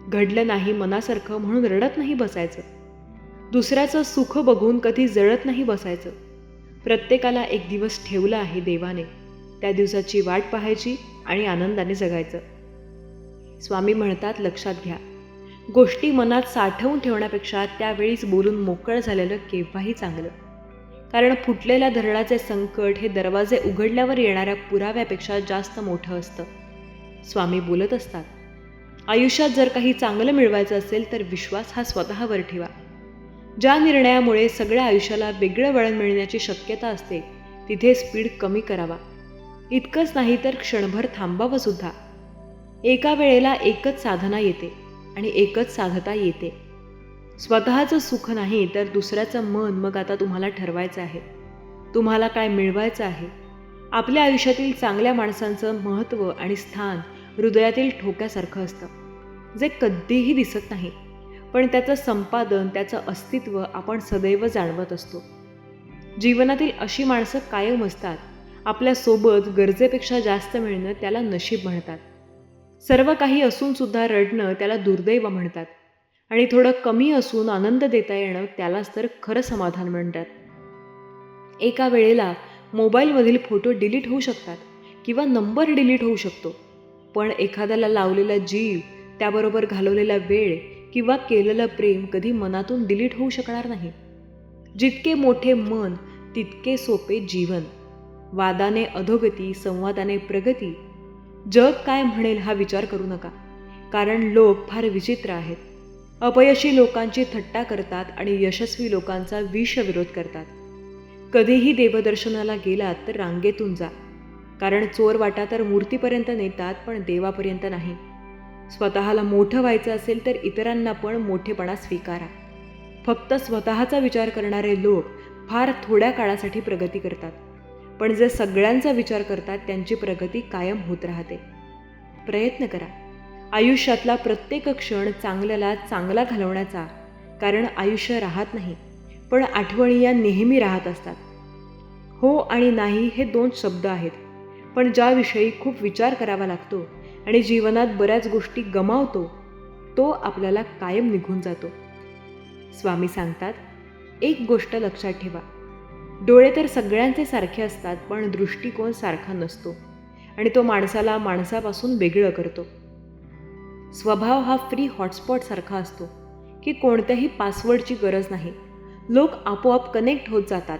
घडलं नाही मनासारखं म्हणून रडत नाही बसायचं. दुसऱ्याचं सुख बघून कधी जळत नाही बसायचं. प्रत्येकाला एक दिवस ठेवला आहे देवाने, त्या दिवसाची वाट पाहायची आणि आनंदाने जगायचं. स्वामी म्हणतात, लक्षात घ्या, गोष्टी मनात साठवून ठेवण्यापेक्षा त्यावेळीच बोलून मोकळं झालेलं केव्हाही चांगलं. कारण फुटलेल्या धरणाचे संकट हे दरवाजे उघडल्यावर येणाऱ्या पुराव्यापेक्षा जास्त मोठं असतं. स्वामी बोलत असतात, आयुष्यात जर काही चांगलं मिळवायचं असेल तर विश्वास हा स्वतःवर ठेवा. ज्या निर्णयामुळे सगळ्या आयुष्याला वेगळं वळण मिळण्याची शक्यता असते, तिथे स्पीड कमी करावा. इतकंच नाही तर क्षणभर थांबावं सुद्धा. एका वेळेला एकच साधना येते आणि एकच साधता येते. स्वतःचं सुख नाही तर दुसऱ्याचं मन मग आता तुम्हाला ठरवायचं आहे. तुम्हाला काय मिळवायचं आहे. आपल्या आयुष्यातील चांगल्या माणसांचं महत्त्व आणि स्थान हृदयातील ठोक्यासारखं असतं, जे कधीही दिसत नाही, पण त्याचं संपादन, त्याचं अस्तित्व आपण सदैव जाणवत असतो. जीवनातील अशी माणसं कायम असतात. आपल्यासोबत गरजेपेक्षा जास्त मिळणं त्याला नशीब म्हणतात. सर्व काही असून सुद्धा रडणं त्याला दुर्दैव म्हणतात. आणि थोडं कमी असून आनंद देता येणं त्यालाच तर खरं समाधान म्हणतात. एका वेळेला मोबाईलमधील फोटो डिलीट होऊ शकतात किंवा नंबर डिलीट होऊ शकतो, पण एखाद्याला लावलेला जीव, त्याबरोबर घालवलेला वेळ किंवा केलेलं प्रेम कधी मनातून डिलीट होऊ शकणार नाही. जितके मोठे मन तितके सोपे जीवन. वादाने अधोगती, संवादाने प्रगती. जग काय म्हणेल हा विचार करू नका, कारण लोक फार विचित्र आहेत. अपयशी लोकांची थट्टा करतात आणि यशस्वी लोकांचा विषविरोध करतात. कधीही देवदर्शनाला गेलात तर रांगेतून जा, कारण चोर वाटा तर मूर्तीपर्यंत नेतात पण देवापर्यंत नाही. स्वतःला मोठं व्हायचं असेल तर इतरांना पण मोठेपणा स्वीकारा. फक्त स्वतःचा विचार करणारे लोक फार थोड्या काळासाठी प्रगती करतात, पण जे सगळ्यांचा विचार करतात त्यांची प्रगती कायम होत राहते. प्रयत्न करा आयुष्यातला प्रत्येक क्षण चांगल्याला चांगला घालवण्याचा, कारण आयुष्य राहत नाही, पण आठवणी या नेहमी राहत असतात. हो आणि नाही हे 2 शब्द आहेत, पण ज्याविषयी खूप विचार करावा लागतो आणि जीवनात बऱ्याच गोष्टी गमावतो, तो आपल्याला कायम निघून जातो. स्वामी सांगतात, एक गोष्ट लक्षात ठेवा, डोळे तर सगळ्यांचे सारखे असतात, पण दृष्टिकोन सारखा नसतो आणि तो माणसाला माणसापासून वेगळं करतो. स्वभाव हा फ्री हॉटस्पॉट सारखा असतो की कोणत्याही पासवर्डची गरज नाही. लोक आपोआप कनेक्ट होत जातात.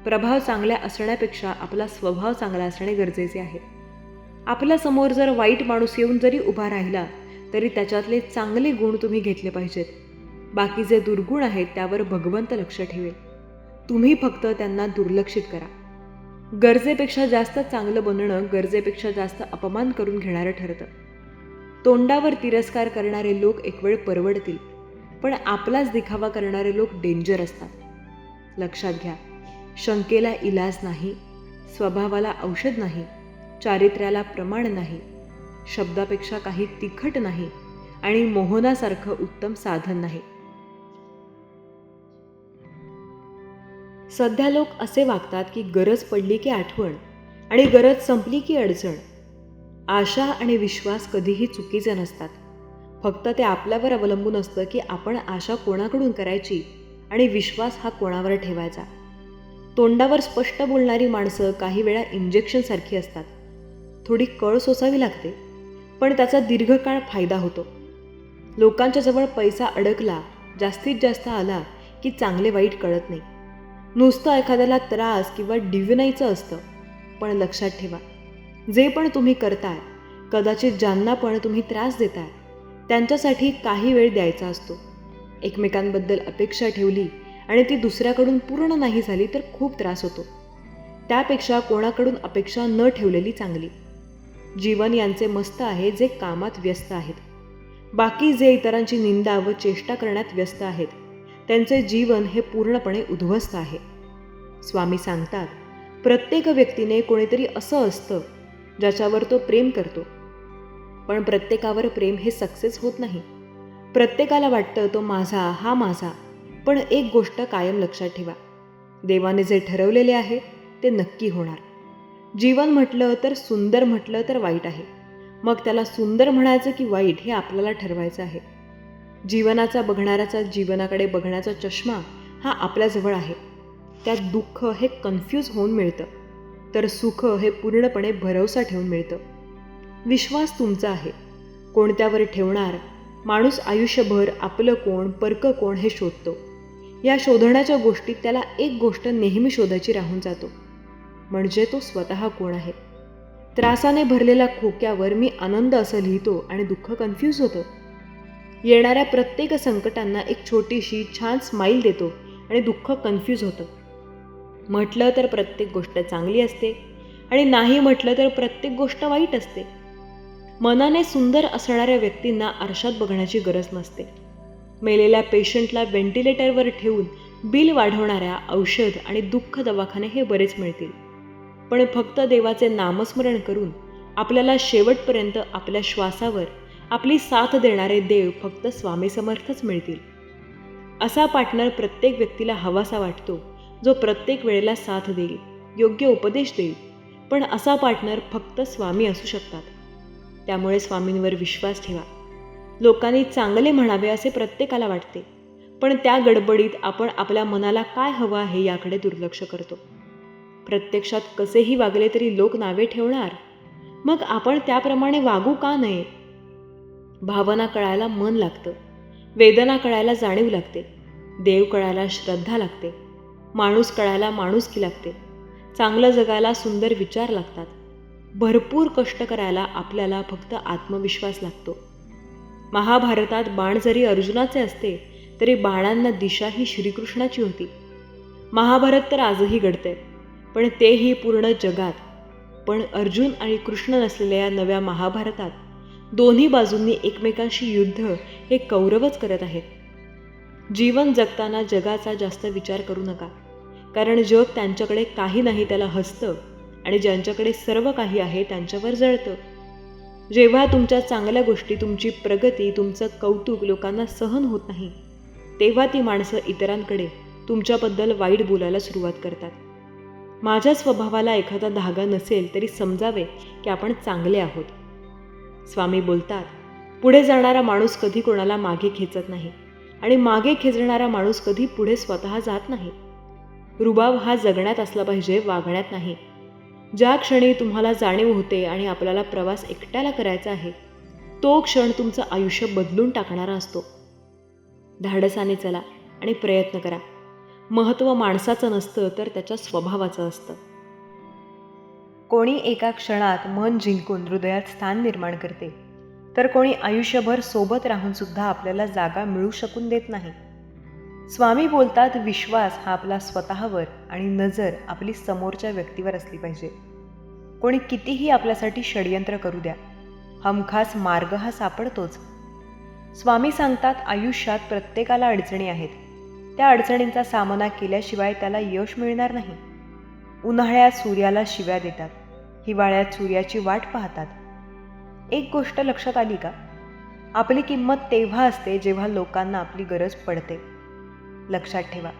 प्रभाव चांगल्या असण्यापेक्षा आपला स्वभाव चांगला असणे गरजेचे आहे. आपल्या समोर जर वाईट माणूस येऊन जरी उभा राहिला तरी त्याच्यातले चांगले गुण तुम्ही घेतले पाहिजेत. बाकी जे दुर्गुण आहेत त्यावर भगवंत लक्ष ठेवेल. तुम्ही फक्त त्यांना दुर्लक्षित करा. गरजेपेक्षा जास्त चांगलं बनणं गरजेपेक्षा जास्त अपमान करून घेणारं ठरतं. तोंडावर तिरस्कार करणारे लोक एक वेळ परवडतील, पण आपलाच दिखावा करणारे लोक डेंजर असतात. लक्षात घ्या, शंकेला इलाज नाही, स्वभावाला औषध नाही, चारित्र्याला प्रमाण नाही, शब्दापेक्षा काही तिखट नाही आणि मोहनासारखं उत्तम साधन नाही. सध्या लोक असे वागतात की गरज पडली की आठवण आणि गरज संपली की अडचण. आशा आणि विश्वास कधीही चुकीचे नसतात. फक्त ते आपल्यावर अवलंबून असतं की आपण आशा कोणाकडून करायची आणि विश्वास हा कोणावर ठेवायचा. तोंडावर स्पष्ट बोलणारी माणसं काही वेळा इंजेक्शनसारखी असतात. थोडी कळ सोसावी लागते, पण त्याचा दीर्घकाळ फायदा होतो. लोकांच्या जवळ पैसा अडकला, जास्तीत जास्त आला की चांगले वाईट कळत नाही. नुसतं एखाद्याला त्रास किंवा डिवनायचं असतं. पण लक्षात ठेवा, जे पण तुम्ही करताय, कदाचित ज्यांना पण तुम्ही त्रास देताय त्यांच्यासाठी काही वेळ द्यायचा असतो. एकमेकांबद्दल अपेक्षा ठेवली आणि ती दुसऱ्याकडून पूर्ण नाही झाली तर खूप त्रास होतो. त्यापेक्षा कोणाकडून अपेक्षा न ठेवलेली चांगली. जीवन यांचे मस्त आहे जे कामात व्यस्त आहेत. बाकी जे इतरांची निंदा व चेष्टा करण्यात व्यस्त आहेत त्यांचे जीवन हे पूर्णपणे उद्ध्वस्त आहे. स्वामी सांगतात, प्रत्येक व्यक्तीने कोणीतरी असं असतं ज्याच्यावर तो प्रेम करतो, पण प्रत्येकावर प्रेम हे सक्सेस होत नाही. प्रत्येकाला वाटतं तो माझा, हा माझा, पण एक गोष्ट कायम लक्षात ठेवा, देवाने जे ठरवलेले आहे ते नक्की होणार. जीवन म्हटलं तर सुंदर म्हटलं तर वाईट आहे. मग त्याला सुंदर म्हणायचं की वाईट हे आपल्याला ठरवायचं आहे. जीवनाचा बघणाऱ्याचा जीवनाकडे बघण्याचा चष्मा हा आपल्याजवळ आहे. त्यात दुःख हे कन्फ्यूज होऊन मिळतं, तर सुख हे पूर्णपणे भरवसा ठेवून मिळतं. विश्वास तुमचा आहे. कोणत्यावर ठेवणार? माणूस आयुष्यभर आपलं कोण परकं कोण हे शोधतो. या शोधण्याच्या गोष्टीत त्याला एक गोष्ट नेहमी शोधायची राहून जातो, म्हणजे तो स्वतः कोण आहे. त्रासाने भरलेल्या खोक्यावर मी आनंद असं लिहितो आणि दुःख कन्फ्यूज होतं. येणाऱ्या प्रत्येक संकटांना एक छोटीशी छान स्माईल देतो आणि दुःख कन्फ्यूज होतं. म्हटलं तर प्रत्येक गोष्ट चांगली असते आणि नाही म्हटलं तर प्रत्येक गोष्ट वाईट असते. मनाने सुंदर असणाऱ्या व्यक्तींना आरशात बघण्याची गरज नसते. मेलेल्या पेशंटला व्हेंटिलेटरवर ठेवून बिल वाढवणाऱ्या औषध आणि दुःख दवाखाने हे बरेच मिळतील, पण फक्त देवाचे नामस्मरण करून आपल्याला शेवटपर्यंत आपल्या श्वासावर आपली साथ देणारे देव फक्त स्वामी समर्थच मिळतील. असा पार्टनर प्रत्येक व्यक्तीला हवासा वाटतो, जो प्रत्येक वेळेला साथ देईल, योग्य उपदेश देईल, पण असा पार्टनर फक्त स्वामी असू शकतात. त्यामुळे स्वामींवर विश्वास ठेवा. लोकांनी चांगले म्हणावे असे प्रत्येकाला वाटते, पण त्या गडबडीत आपण आपल्या मनाला काय हवं आहे याकडे दुर्लक्ष करतो. प्रत्यक्षात कसेही वागले तरी लोक नावे ठेवणार, मग आपण त्याप्रमाणे वागू का नये? भावना कळायला मन लागतं, वेदना कळायला जाणीव लागते, देव कळायला श्रद्धा लागते, माणूस कळायला माणुसकी लागते, चांगलं जगायला सुंदर विचार लागतात, भरपूर कष्ट करायला आपल्याला फक्त आत्मविश्वास लागतो. महाभारतात बाण जरी अर्जुनाचे असते तरी बाणांना दिशा ही श्रीकृष्णाची होती. महाभारत तर आजही घडते, पण तेही पूर्ण जगात. पण अर्जुन आणि कृष्ण नसलेल्या या नव्या महाभारतात दोन्ही बाजूंनी एकमेकांशी युद्ध हे कौरवच करत आहेत. जीवन जगताना जगाचा जास्त विचार करू नका, कारण जग त्यांच्याकडे काही नाही त्याला हसतं आणि ज्यांच्याकडे सर्व काही आहे त्यांच्यावर जळतं. जेव्हा तुमच्या चांगल्या गोष्टी, तुमची प्रगती, तुमचं कौतुक लोकांना सहन होत नाही, तेव्हा ती माणसं इतरांकडे तुमच्याबद्दल वाईट बोलायला सुरुवात करतात. माझ्या स्वभावाला एखादा धागा नसेल तरी समजावे की आपण चांगले आहोत. स्वामी बोलतात, पुढे जाणारा माणूस कधी कोणाला मागे खेचत नाही आणि मागे खेचणारा माणूस कधी पुढे स्वतः जात नाही. रुबाब हा जगण्यात असला पाहिजे, वागण्यात नाही. ज्या क्षणी तुम्हाला जाणीव होते आणि आपल्याला प्रवास एकट्याला करायचा आहे, तो क्षण तुमचं आयुष्य बदलून टाकणारा असतो. धाडसाने चला आणि प्रयत्न करा. महत्त्व माणसाचं नसतं तर त्याच्या स्वभावाचं असतं. कोणी एका क्षणात मन जिंकून हृदयात स्थान निर्माण करते, तर कोणी आयुष्यभर सोबत राहून सुद्धा आपल्याला जागा मिळू शकून देत नाही. स्वामी बोलतात, विश्वास हा आपला स्वतःवर आणि नजर आपली समोरच्या व्यक्तीवर असली पाहिजे. कोणी कितीही आपल्यासाठी षडयंत्र करू द्या, हमखास मार्ग हा सापडतोच. स्वामी सांगतात, आयुष्यात प्रत्येकाला अडचणी आहेत. त्या अडचणींचा सामना केल्याशिवाय त्याला यश मिळणार नाही. उन्हाळ्यात सूर्याला शिव्या देतात, हिवाळ्यात सूर्याची वाट पाहतात. एक गोष्ट लक्षात आली का? आपली किंमत तेव्हा असते जेव्हा लोकांना आपली गरज पडते. लक्षात ठेवा,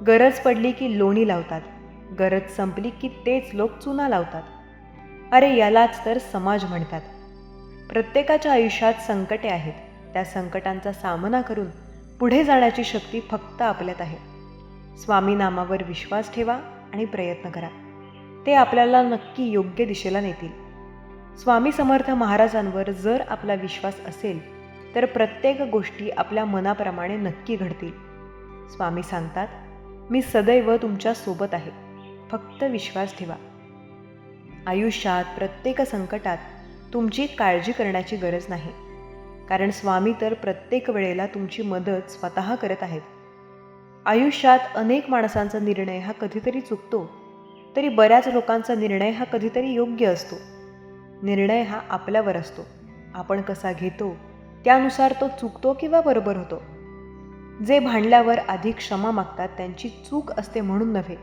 गरज पडली की लोणी लावतात, गरज संपली की तेच लोक चुना लावतात. अरे यालाच तर समाज म्हणतात. प्रत्येकाच्या आयुष्यात संकटे आहेत. त्या संकटांचा सामना करून पुढे जाण्याची शक्ती फक्त आपल्यात आहे. स्वामी नामावर विश्वास ठेवा आणि प्रयत्न करा. ते आपल्याला नक्की योग्य दिशेला नेतील. स्वामी समर्थ महाराजांवर जर आपला विश्वास असेल तर प्रत्येक गोष्टी आपल्या मनाप्रमाणे नक्की घडतील. स्वामी सांगतात, मी सदैव तुमच्या सोबत आहे, फक्त विश्वास ठेवा. आयुष्यात प्रत्येक संकटात तुमची काळजी करण्याची गरज नाही, कारण स्वामी तर प्रत्येक वेळेला तुमची मदत स्वतः करत आहेत. आयुष्यात अनेक माणसांचा निर्णय हा कधीतरी चुकतो, तरी बऱ्याच लोकांचा निर्णय हा कधीतरी योग्य असतो. निर्णय हा आपल्यावर असतो. आपण कसा घेतो त्यानुसार तो चुकतो किंवा बरोबर होतो. जे भांडल्यावर आधी क्षमा मागतात त्यांची चूक असते म्हणून नव्हे.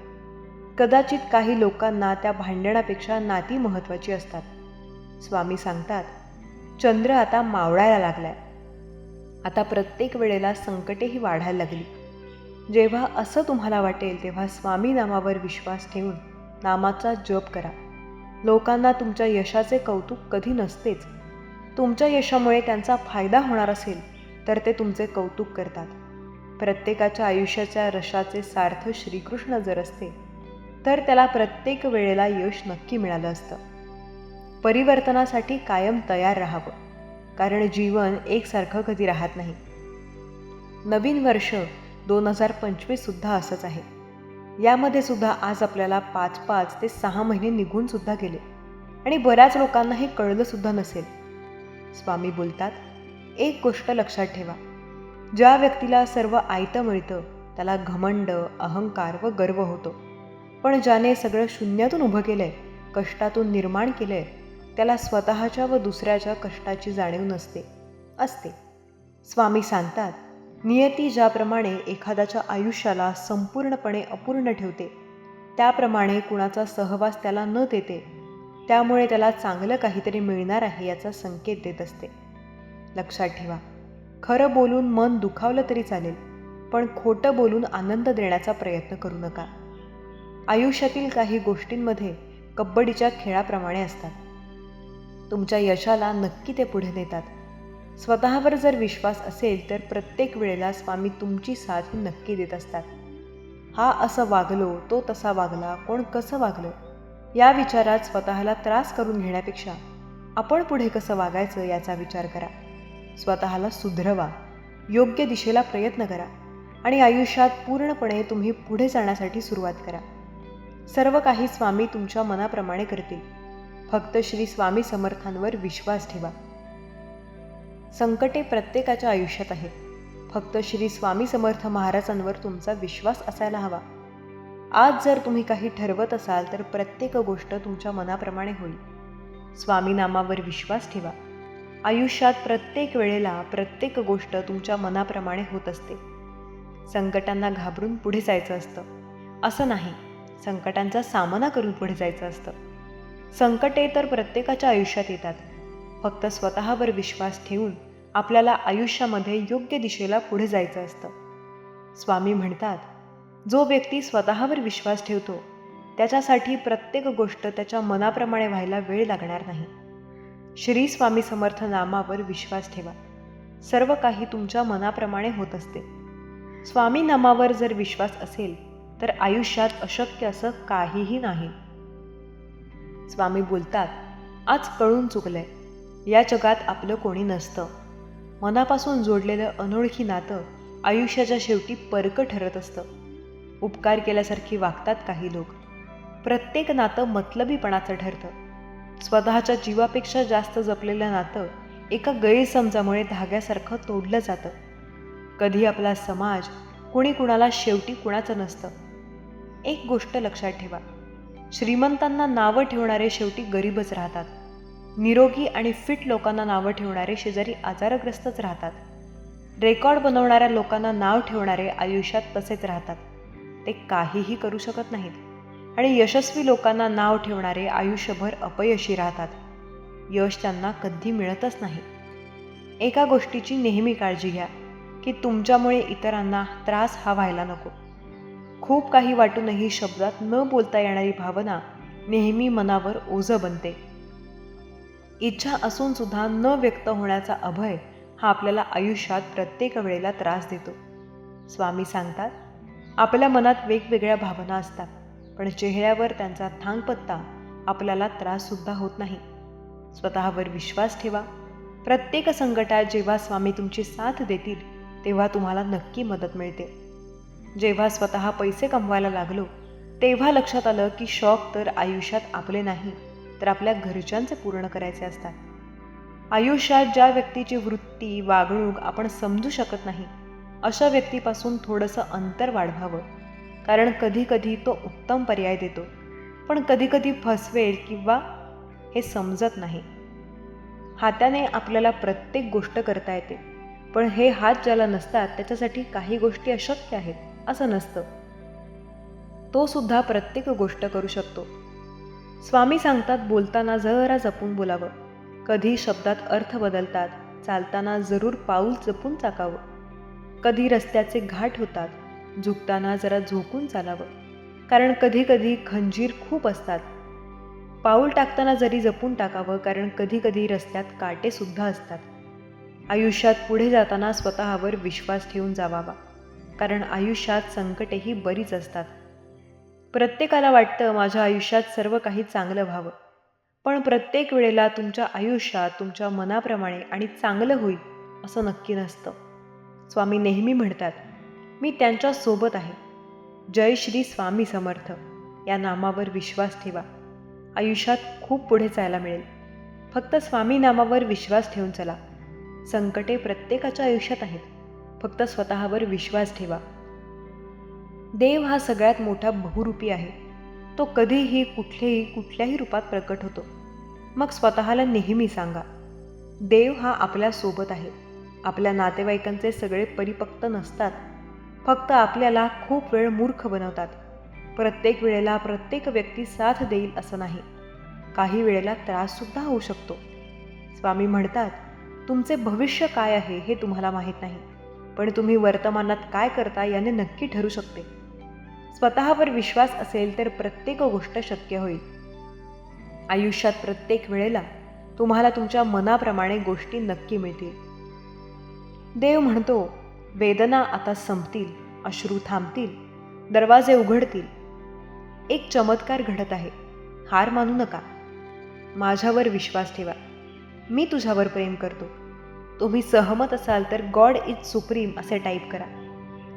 कदाचित काही लोकांना त्या भांडणापेक्षा नाती महत्त्वाची असतात. स्वामी सांगतात, चंद्र आता मावळायला लागलाय. आता प्रत्येक वेळेला संकटेही वाढायला लागली. जेव्हा असं तुम्हाला वाटेल तेव्हा स्वामी नामावर विश्वास ठेवून नामाचा जप करा. लोकांना तुमच्या यशाचे कौतुक कधी नसतेच. तुमच्या यशामुळे त्यांचा फायदा होणार असेल तर ते तुमचे कौतुक करतात. प्रत्येकाच्या आयुष्याच्या रशाचे सार्थ श्रीकृष्ण जर असते तर त्याला प्रत्येक वेळेला यश नक्की मिळालं असतं. परिवर्तनासाठी कायम तयार राहावं, कारण जीवन एकसारखं कधी राहत नाही. नवीन वर्ष 2025 सुद्धा असंच आहे. यामध्ये सुद्धा आज आपल्याला 5 ते 6 महिने निघून सुद्धा गेले आणि बऱ्याच लोकांना हे कळलं सुद्धा नसेल. स्वामी बोलतात, एक गोष्ट लक्षात ठेवा, ज्या व्यक्तीला सर्व आयतं मिळतं त्याला घमंड, अहंकार व गर्व होतो. पण ज्याने सगळं शून्यातून उभं केलंय, कष्टातून निर्माण केलंय, त्याला स्वतःच्या व दुसऱ्याच्या कष्टाची जाणीव असते. स्वामी सांगतात, नियती ज्याप्रमाणे एखाद्याच्या आयुष्याला संपूर्णपणे अपूर्ण ठेवते, त्याप्रमाणे कुणाचा सहवास त्याला न देते. त्यामुळे त्याला चांगलं काहीतरी मिळणार आहे याचा संकेत देत असते. लक्षात ठेवा, खरं बोलून मन दुखावलं तरी चालेल, पण खोटं बोलून आनंद देण्याचा प्रयत्न करू नका. आयुष्यातील काही गोष्टींमध्ये कबड्डीच्या खेळाप्रमाणे असतात. तुमच्या यशाला नक्की ते पुढे नेतात. स्वतःवर जर विश्वास असेल तर प्रत्येक वेळेला स्वामी तुमची साथ नक्की देत असतात. हा असं वागलो, तो तसा वागला, कोण कसं वागलं, या विचारात स्वतःला त्रास करून घेण्यापेक्षा आपण पुढे कसं वागायचं याचा विचार करा. स्वतःला सुधरवा, योग्य दिशेला प्रयत्न करा आणि आयुष्यात पूर्णपणे तुम्ही पुढे जाण्यासाठी सुरुवात करा. सर्व काही स्वामी तुमच्या मनाप्रमाणे करतील. फक्त श्री स्वामी समर्थांवर विश्वास ठेवा. संकटे प्रत्येकाच्या आयुष्यात आहेत. फक्त श्री स्वामी समर्थ महाराजांवर तुमचा विश्वास असायला हवा. आज जर तुम्ही काही ठरवत असाल तर प्रत्येक गोष्ट तुमच्या मनाप्रमाणे होईल. स्वामी नामावर विश्वास ठेवा. आयुष्यात प्रत्येक वेळेला प्रत्येक गोष्ट तुमच्या मनाप्रमाणे होत असते. संकटांना घाबरून पुढे जायचं असतं असं नाही, संकटांचा सामना करून पुढे जायचं असतं. संकटे तर प्रत्येकाच्या आयुष्यात येतात. फक्त स्वतःवर विश्वास ठेवून आपल्याला आयुष्यामध्ये योग्य दिशेला पुढे जायचं असतं. स्वामी म्हणतात, जो व्यक्ती स्वतःवर विश्वास ठेवतो त्याच्यासाठी प्रत्येक गोष्ट त्याच्या मनाप्रमाणे व्हायला वेळ लागणार नाही. श्री स्वामी समर्थ नामावर विश्वास ठेवा. सर्व काही तुमच्या मनाप्रमाणे होत असते. स्वामी नामावर जर विश्वास असेल तर आयुष्यात अशक्य असं काहीही नाही. स्वामी बोलतात, आज कळून चुकलंय, या जगात आपलं कोणी नसतं. मनापासून जोडलेलं अनोळखी नातं आयुष्याच्या शेवटी परक ठरत असतं. उपकार केल्यासारखी वागतात काही लोक. प्रत्येक नातं मतलबीपणाचं ठरतं. स्वतःच्या जीवापेक्षा जास्त जपलेलं नातं एका गैरसमजामुळे धाग्यासारखं तोडलं जातं. कधी आपला समाज कुणी कुणाला शेवटी कुणाचं नसतं. एक गोष्ट लक्षात ठेवा, श्रीमंतांना नावं ठेवणारे शेवटी गरीबच राहतात. निरोगी आणि फिट लोकांना नावं ठेवणारे शेजारी आजारग्रस्तच राहतात. रेकॉर्ड बनवणाऱ्या लोकांना नाव ठेवणारे आयुष्यात तसेच राहतात. ते काहीही करू शकत नाहीत. आणि यशस्वी लोकांना नाव ठेवणारे आयुष्यभर अपयशी राहतात. यश त्यांना कधी मिळतच नाही. एका गोष्टीची नेहमी काळजी घ्या की तुमच्यामुळे इतरांना त्रास हा व्हायला नको. खूप काही वाटूनही शब्दात न बोलता येणारी भावना नेहमी मनावर ओझं बनते. इच्छा असून सुद्धा न व्यक्त होण्याचा अभय हा आपल्याला आयुष्यात प्रत्येक वेळेला त्रास देतो. स्वामी सांगतात, आपल्या मनात वेगवेगळ्या भावना असतात, पण चेहऱ्यावर त्यांचा थांगपत्ता आपल्याला त्राससुद्धा होत नाही. स्वतःवर विश्वास ठेवा. प्रत्येक संकटात जेव्हा स्वामी तुमची साथ देतील तेव्हा तुम्हाला नक्की मदत मिळते. जेव्हा स्वतः पैसे कमवायला लागलो तेव्हा लक्षात आलं की शौक तर आयुष्यात आपले नाही तर आपल्या घरच्यांचे पूर्ण करायचे असतात. आयुष्यात ज्या व्यक्तीची वृत्ती वागणूक आपण समजू शकत नाही अशा व्यक्तीपासून थोडंसं अंतर वाढवावं. कारण कधी कधी तो उत्तम पर्याय देतो, पण कधी कधी फसवेल किंवा हे समजत नाही. हाताने आपल्याला प्रत्येक गोष्ट करता येते, पण हे हात ज्याला नसतात त्याच्यासाठी काही गोष्टी अशक्य आहेत असं नसतं. तो सुद्धा प्रत्येक गोष्ट करू शकतो. स्वामी सांगतात, बोलताना जरा जपून बोलावं. कधी शब्दात अर्थ बदलतात, चालताना जरूर पाऊल जपून चाकावं. कधी रस्त्याचे घाट होतात, झुकताना जरा झोकून चालावं. कारण कधी कधी खंजीर खूप असतात. पाऊल टाकताना जरी जपून टाकावं, कारण कधी कधी रस्त्यात काटे सुद्धा असतात. आयुष्यात पुढे जाताना स्वतःवर विश्वास ठेवून जावावा, कारण आयुष्यात संकटेही बरीच असतात. प्रत्येकाला वाटतं माझ्या आयुष्यात सर्व काही चांगलं व्हावं, पण प्रत्येक वेळेला तुमच्या आयुष्यात तुमच्या मनाप्रमाणे आणि चांगलं होईल असं नक्की नसतं. स्वामी नेहमी म्हणतात, मी त्यांच्या सोबत आहे. जय श्री स्वामी समर्थ या नामावर विश्वास ठेवा. आयुष्यात खूप पुढे जायला मिळेल. फक्त स्वामी नामावर विश्वास ठेवून चला. संकटे प्रत्येकाच्या आयुष्यात आहेत, फक्त स्वतःवर विश्वास ठेवा. देव हा सगळ्यात मोठा बहुरूपी आहे. तो कधीही कुठल्याही रूपात प्रकट होतो. मग स्वतःला नेहमी सांगा, देव हा आपल्या सोबत आहे. आपल्या नातेवाईकांचे सगळे परिपक्व नसतात, फक्त आपल्याला खूप वेळ मूर्ख बनवतात. प्रत्येक वेळेला प्रत्येक व्यक्ती साथ देईल असं नाही. काही वेळेला त्राससुद्धा होऊ शकतो. स्वामी म्हणतात, तुमचे भविष्य काय आहे हे तुम्हाला माहीत नाही, पण तुम्ही वर्तमानात काय करता याने नक्की ठरू शकते. स्वतःवर विश्वास असेल तर प्रत्येक गोष्ट शक्य होईल. आयुष्यात प्रत्येक वेळेला तुम्हाला तुमच्या मनाप्रमाणे गोष्टी नक्की मिळतील. देव म्हणतो, वेदना आता संपतील, अश्रू थांबतील, दरवाजे उघडतील. एक चमत्कार घडत आहे. हार मानू नका. माझ्यावर विश्वास ठेवा. मी तुझ्यावर प्रेम करतो. तुम्ही सहमत असाल तर गॉड इज सुप्रीम असे टाईप करा.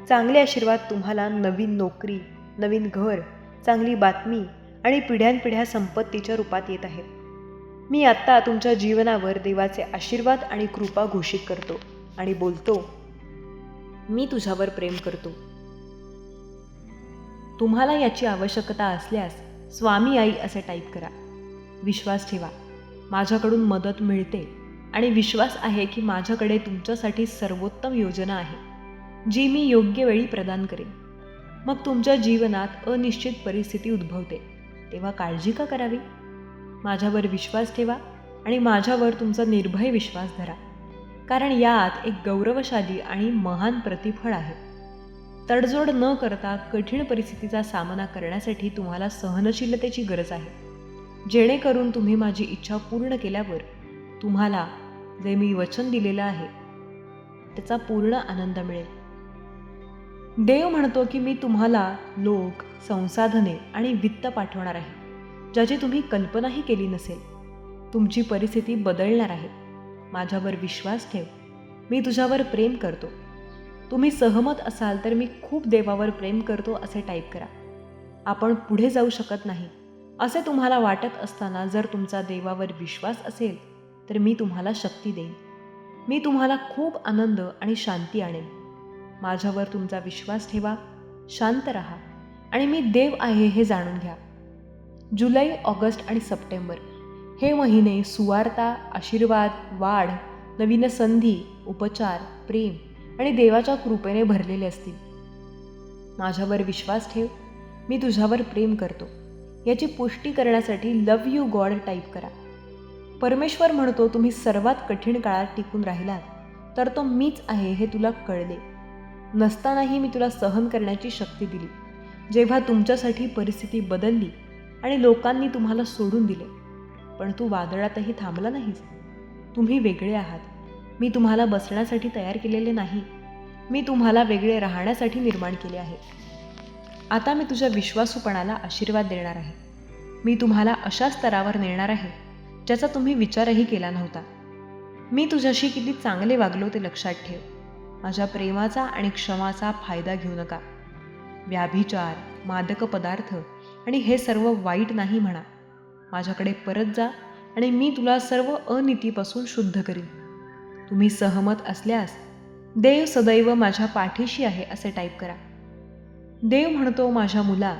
चांगले आशीर्वाद तुम्हाला नवीन नोकरी, नवीन घर, चांगली बातमी आणि पिढ्यानपिढ्या संपत्तीच्या रूपात येत आहेत. मी आत्ता तुमच्या जीवनावर देवाचे आशीर्वाद आणि कृपा घोषित करतो आणि बोलतो, मी तुझ्यावर प्रेम करतो. तुम्हाला याची आवश्यकता असल्यास स्वामी आई असे टाईप करा. विश्वास ठेवा, माझ्याकडून मदत मिळते. आणि विश्वास आहे की माझ्याकडे तुमच्यासाठी सर्वोत्तम योजना आहे जी मी योग्य वेळी प्रदान करेन. मग तुमच्या जीवनात अनिश्चित परिस्थिती उद्भवते तेव्हा काळजी का करावी? माझ्यावर विश्वास ठेवा आणि माझ्यावर तुमचा निर्भय विश्वास धरा, कारण यात एक गौरवशाली आणि महान प्रतिफळ आहे. तडजोड न करता कठीण परिस्थितीचा सामना करण्यासाठी तुम्हाला सहनशीलतेची गरज आहे, जेणेकरून तुम्ही माझी इच्छा पूर्ण केल्यावर तुम्हाला जे मी वचन दिलेलं आहे त्याचा पूर्ण आनंद मिळेल. देव म्हणतो की मी तुम्हाला लोक, संसाधने आणि वित्त पाठवणार आहे ज्याची तुम्ही कल्पनाही केली नसेल. तुमची परिस्थिती बदलणार आहे. माझ्यावर विश्वास ठेव, मी तुझ्यावर प्रेम करतो. तुम्ही सहमत असाल तर मी खूप देवावर प्रेम करतो असे टाईप करा. आपण पुढे जाऊ शकत नाही असे तुम्हाला वाटत असताना जर तुमचा देवावर विश्वास असेल तर मी तुम्हाला शक्ती देईन. मी तुम्हाला खूप आनंद आणि शांती आणेन. माझ्यावर तुमचा विश्वास ठेवा, शांत राहा आणि मी देव आहे हे जाणून घ्या. जुलै, ऑगस्ट आणि सप्टेंबर हे महिने सुवार्ता, आशीर्वाद, वाढ, नवीन संधी, उपचार, प्रेम आणि देवाच्या कृपेने भरलेले असतील. माझ्यावर विश्वास ठेव, मी तुझ्यावर प्रेम करतो याची पुष्टी करण्यासाठी लव्ह यू गॉड टाईप करा. परमेश्वर म्हणतो तुम्ही सर्वात कठीण काळात टिकून राहिलात तर तो मीच आहे हे तुला कळले. नसतानाही मी तुला सहन करण्याची शक्ती दिली. जेव्हा तुमच्यासाठी परिस्थिती बदलली आणि लोकांनी तुम्हाला सोडून दिले, पण तू वादळातही थांबला नाहीस. तुम्ही वेगळे आहात. मी तुम्हाला बसण्यासाठी तयार केलेले नाही, मी तुम्हाला वेगळे राहण्यासाठी निर्माण केले आहे. आता मी तुझ्या विश्वासूपणाला आशीर्वाद देणार आहे. मी तुम्हाला अशा स्तरावर नेणार आहे ज्याचा तुम्ही विचारही केला नव्हता. मी तुझ्याशी किती चांगले वागलो ते लक्षात ठेव. माझ्या प्रेमाचा आणि क्षमाचा फायदा घेऊ नका. व्याभिचार, मादक पदार्थ आणि हे सर्व वाईट नाही म्हणा. माझ्याकडे परत जा आणि मी तुला सर्व अनितीपासून शुद्ध करीन. तुम्ही सहमत असल्यास देव सदैव माझ्या पाठीशी आहे असे टाईप करा. देव म्हणतो, माझ्या मुला,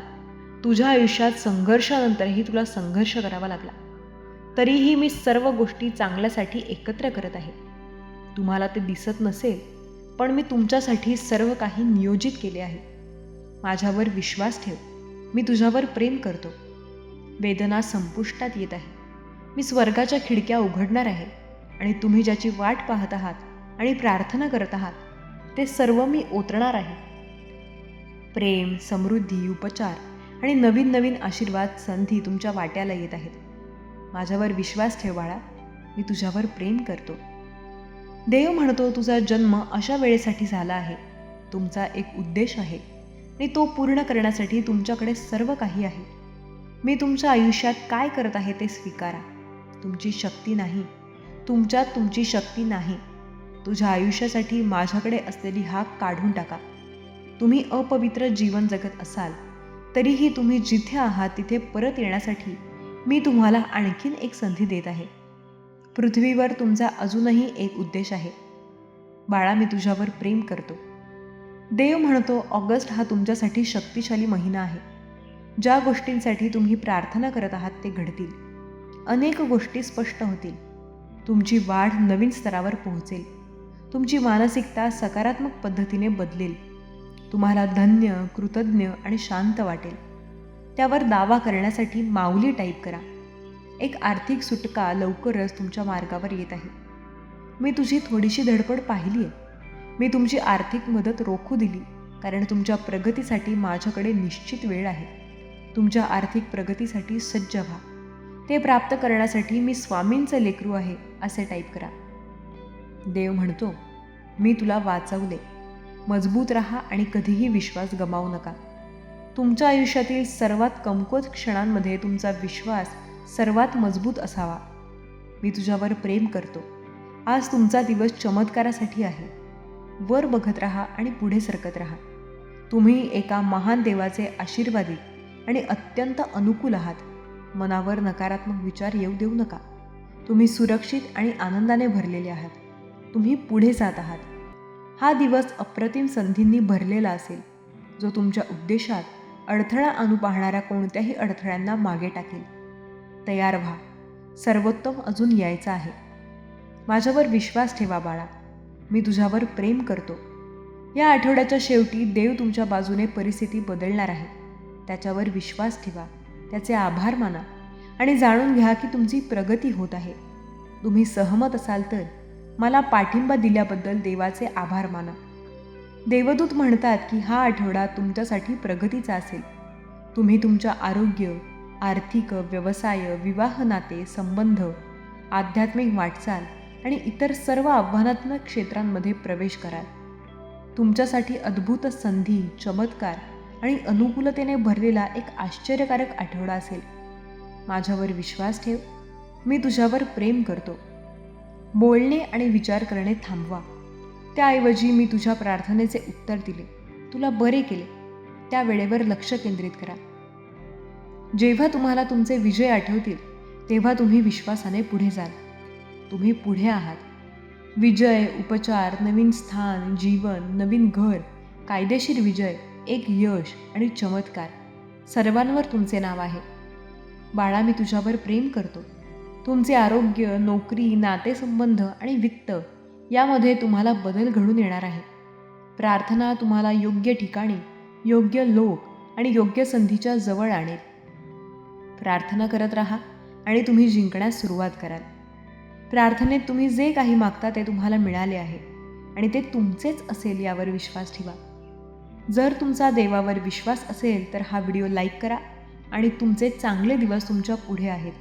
तुझ्या आयुष्यात संघर्षानंतरही तुला संघर्ष करावा लागला, तरीही मी सर्व गोष्टी चांगल्यासाठी एकत्र करत आहे. तुम्हाला ते दिसत नसेल, पण मी तुमच्यासाठी सर्व काही नियोजित केले आहे. माझ्यावर विश्वास ठेव, मी तुझ्यावर प्रेम करतो. वेदना संपुष्टात येत आहे. मी स्वर्गाच्या खिडक्या उघडणार आहे आणि तुम्ही ज्याची वाट पाहत आहात आणि प्रार्थना करत आहात ते सर्व मी ओतणार आहे. प्रेम, समृद्धी, उपचार आणि नवीन नवीन आशीर्वाद, संधी तुमच्या वाट्याला येत आहेत. माझ्यावर विश्वास ठेव बाळा, मी तुझ्यावर प्रेम करतो. देव म्हणतो, तुझा जन्म अशा वेळेसाठी झाला आहे. तुमचा एक उद्देश आहे आणि तो पूर्ण करण्यासाठी तुमच्याकडे सर्व काही आहे. मी तुमच्या आयुष्यात काय करत आहे ते स्वीकारा. तुमची शक्ती नाही, तुमच्यात तुमची शक्ती नाही. तुझ्या आयुष्यासाठी माझ्याकडे असलेली हाक काढून टाका. तुम्ही अपवित्र जीवन जगत असाल तरीही तुम्ही जिथे आहात तिथे परत येण्यासाठी मी तुम्हाला आणखीन एक संधी देत आहे. पृथ्वीवर तुमचा अजूनही एक उद्देश आहे. बाळा, मी तुझ्यावर प्रेम करतो. देव म्हणतो, ऑगस्ट हा तुमच्यासाठी शक्तिशाली महिना आहे. ज्या गोष्टींसाठी तुम्ही प्रार्थना करत आहात ते घडतील. अनेक गोष्टी स्पष्ट होतील. तुमची वाढ नवीन स्तरावर पोहोचेल. तुमची मानसिकता सकारात्मक पद्धतीने बदलेल. तुम्हाला धन्य, कृतज्ञ आणि शांत वाटेल. त्यावर दावा करण्यासाठी माऊली टाईप करा. एक आर्थिक सुटका लवकरच तुमच्या मार्गावर येत आहे. मी तुझी थोडीशी धडपड पाहिली आहे. मी तुमची आर्थिक मदत रोखू दिली, कारण तुमच्या प्रगतीसाठी माझ्याकडे निश्चित वेळ आहे. तुमच्या आर्थिक प्रगतीसाठी सज्ज व्हा. ते प्राप्त करण्यासाठी मी स्वामींचं लेकरू आहे असे टाईप करा. देव म्हणतो, मी तुला वाचवले. मजबूत राहा आणि कधीही विश्वास गमावू नका. तुमच्या आयुष्यातील सर्वात कमकुवत क्षणांमध्ये तुमचा विश्वास सर्वात मजबूत असावा. मी तुझ्यावर प्रेम करतो. आज तुमचा दिवस चमत्कारासाठी आहे. वर बघत राहा आणि पुढे सरकत राहा. तुम्ही एका महान देवाचे आशीर्वादित आणि अत्यंत अनुकूल आहात. मनावर नकारात्मक विचार येऊ देऊ नका. तुम्ही सुरक्षित आणि आनंदाने भरलेले आहात. तुम्ही पुढे जात आहात. हा दिवस अप्रतिम संधींनी भरलेला असेल, जो तुमच्या उद्देशात अडथळा आणू पाहणाऱ्या कोणत्याही अडथळ्यांना मागे टाकेल. तयार व्हा, सर्वोत्तम अजून यायचं आहे. माझ्यावर विश्वास ठेवा बाळा, मी तुझ्यावर प्रेम करतो. या आठवड्याच्या शेवटी देव तुमच्या बाजूने परिस्थिती बदलणार आहे. त्याच्यावर विश्वास ठेवा, त्याचे आभार माना आणि जाणून घ्या की तुमची प्रगती होत आहे. तुम्ही सहमत असाल तर मला पाठिंबा दिल्याबद्दल देवाचे आभार माना. देवदूत म्हणतात की हा आठवडा तुमच्यासाठी प्रगतीचा असेल. तुम्ही तुमच्या आरोग्य, आर्थिक, व्यवसाय, विवाह नाते, संबंध, आध्यात्मिक वाटचाल आणि इतर सर्व आव्हानात्मक क्षेत्रांमध्ये प्रवेश कराल. तुमच्यासाठी अद्भुत संधी, चमत्कार आणि अनुकूलतेने भरलेला एक आश्चर्यकारक आठवडा असेल. माझ्यावर विश्वास ठेव, मी तुझ्यावर प्रेम करतो. बोलणे आणि विचार करणे थांबवा. त्याऐवजी मी तुझ्या प्रार्थनेचे उत्तर दिले, तुला बरे केले. त्या वेळेवर लक्ष केंद्रित करा. जेव्हा तुम्हाला तुमचे विजय आठवतील तेव्हा तुम्ही विश्वासाने पुढे जाल. तुम्ही पुढे आहात. विजय, उपचार, नवीन स्थान, जीवन, नवीन घर, कायदेशीर विजय, एक यश आणि चमत्कार सर्वांवर तुमचे नाव आहे. बाळा, मी तुझ्यावर प्रेम करतो. तुमचे आरोग्य, नोकरी, नातेसंबंध आणि वित्त यामध्ये तुम्हाला बदल घडून येणार आहे. प्रार्थना तुम्हाला योग्य ठिकाणी, योग्य लोक आणि योग्य संधीच्या जवळ आणेल. प्रार्थना करत राहा आणि तुम्ही जिंकण्यास सुरुवात कराल. प्रार्थनेत तुम्ही जे काही मागता ते तुम्हाला मिळाले आहे आणि ते तुमचेच असेल यावर विश्वास ठेवा. जर तुमचा देवावर विश्वास असेल तर हा व्हिडिओ लाईक करा आणि तुमचे चांगले दिवस तुमच्या पुढे आहेत.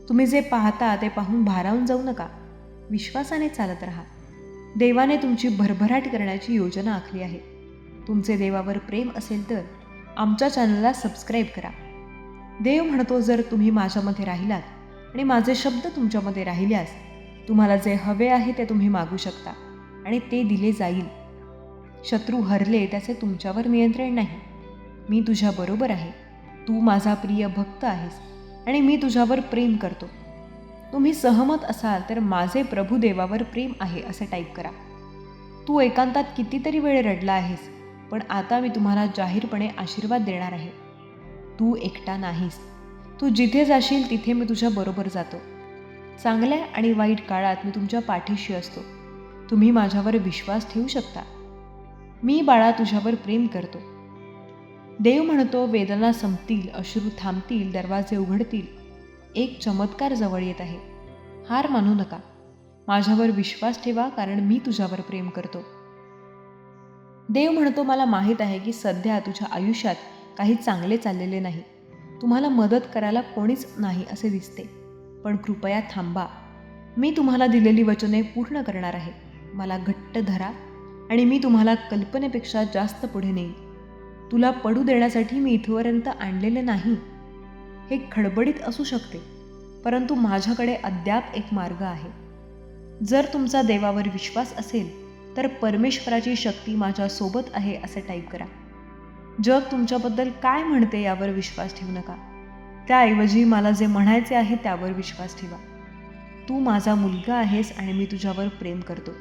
तुम्ही जे पाहता ते पाहून भारावून जाऊ नका. विश्वासाने चालत राहा. देवाने तुमची भरभराट करण्याची योजना आखली आहे. तुमचे देवावर प्रेम असेल तर आमच्या चॅनलला सबस्क्राईब करा. देव म्हणतो, जर तुम्ही माझ्यामध्ये राहिलात आणि माझे शब्द तुमच्यामध्ये राहिल्यास तुम्हाला जे हवे आहे ते तुम्ही मागू शकता आणि ते दिले जाईल. शत्रू हरले त्याचे तुमच्यावर नियंत्रण नाही. मी तुझ्याबरोबर आहे. तू माझा प्रिय भक्त आहेस आणि मी तुझ्यावर प्रेम करतो. तुम्ही सहमत असाल तर माझे प्रभू देवावर प्रेम आहे असे टाईप करा. तू एकांतात कितीतरी वेळ रडला आहेस, पण आता मी तुम्हाला जाहीरपणे आशीर्वाद देणार आहे. तू एकटा नाहीस. तू जिथे जाशील तिथे मी तुझ्या बरोबर जातो. चांगल्या आणि वाईट काळात मी तुमच्या पाठीशी असतो. तुम्ही माझ्यावर विश्वास ठेवू शकता. मी बाळा तुझ्यावर प्रेम करतो. देव म्हणतो, वेदना संपतील, अश्रू थांबतील, दरवाजे उघडतील. एक चमत्कार जवळ येत आहे. हार मानू नका. माझ्यावर विश्वास ठेवा, कारण मी तुझ्यावर प्रेम करतो. देव म्हणतो, मला माहीत आहे की सध्या तुझ्या आयुष्यात काही चांगले चाललेले नाही. तुम्हाला मदत करायला कोणीच नाही असे दिसते, पण कृपया थांबा. मी तुम्हाला दिलेली वचने पूर्ण करणार आहे. मला घट्ट धरा आणि मी तुम्हाला कल्पनेपेक्षा जास्त पुढे नेईन. तुला पडू देण्यासाठी मी इथपर्यंत आणलेले नाही. हे खडबडीत असू शकते, परंतु माझ्याकडे अद्याप एक मार्ग आहे. जर तुमचा देवावर विश्वास असेल तर परमेश्वराची शक्ती माझ्यासोबत आहे असे टाईप करा. जग तुमच्याबद्दल काय म्हणते यावर विश्वास ठेवू नका. त्याऐवजी मला जे म्हणायचे आहे त्यावर विश्वास ठेवा. तू माझा मुलगा आहेस आणि मी तुझ्यावर प्रेम करतो.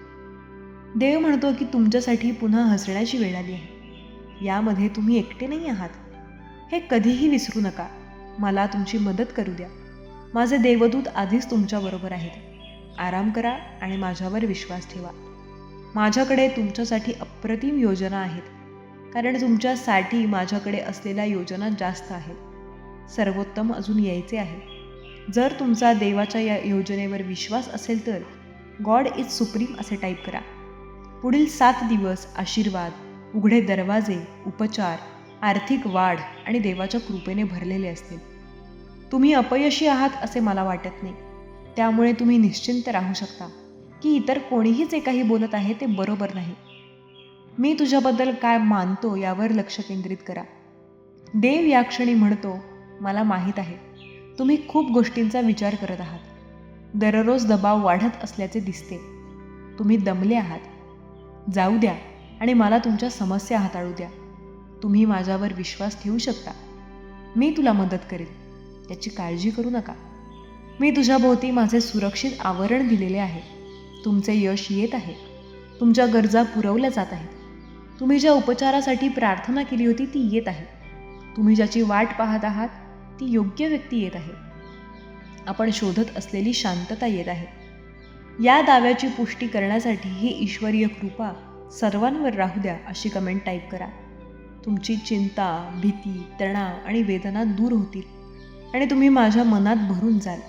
देव म्हणतो की तुमच्यासाठी पुन्हा हसण्याची वेळ आली आहे. यामध्ये तुम्ही एकटे नाही आहात. हे कधीही विसरू नका. मला तुमची मदत करू द्या. माझे देवदूत आधीच तुमच्याबरोबर आहेत. आराम करा आणि माझ्यावर विश्वास ठेवा. माझ्याकडे तुमच्यासाठी अप्रतिम योजना आहेत, कारण तुमच्यासाठी माझ्याकडे असलेल्या योजना जास्त आहेत. सर्वोत्तम अजून यायचे आहे. जर तुमचा देवाच्या या योजनेवर विश्वास असेल तर गॉड इज सुप्रीम असे टाईप करा. पुढील 7 दिवस आशीर्वाद, उघडे दरवाजे, उपचार, आर्थिक वाढ आणि देवाच्या कृपेने भरलेले असतील. तुम्ही अपयशी आहात असे मला वाटत नाही. त्यामुळे तुम्ही निश्चिंत राहू शकता की इतर कोणीही जे काही बोलत आहे ते बरोबर नाही. मी तुझ्याबद्दल काय मानतो यावर लक्ष केंद्रित करा. देव या क्षणी म्हणतो, मला माहीत आहे तुम्ही खूप गोष्टींचा विचार करत आहात. दररोज दबाव वाढत असल्याचे दिसते. तुम्ही दमले आहात. जाऊ द्या आणि मला तुमच्या समस्या हाताळू द्या. तुम्ही माझ्यावर विश्वास ठेवू शकता. मी तुला मदत करेन. त्याची काळजी करू नका. मी तुझ्याभोवती माझे सुरक्षित आवरण दिलेले आहे. तुमचे यश येत आहे. तुमच्या गरजा पुरवल्या जात आहेत. तुम्ही ज्या उपचारासाठी प्रार्थना केली होती ती येत आहे. तुम्ही ज्याची वाट पाहत आहात ती योग्य व्यक्ती येत आहे. आपण शोधत असलेली शांतता येत आहे. या दाव्याची पुष्टी करण्यासाठी ही ईश्वरीय कृपा सर्वांवर राहू द्या अशी कमेंट टाईप करा. तुमची चिंता, भीती, तणाव आणि वेदना दूर होतील आणि तुम्ही माझ्या मनात भरून जाल.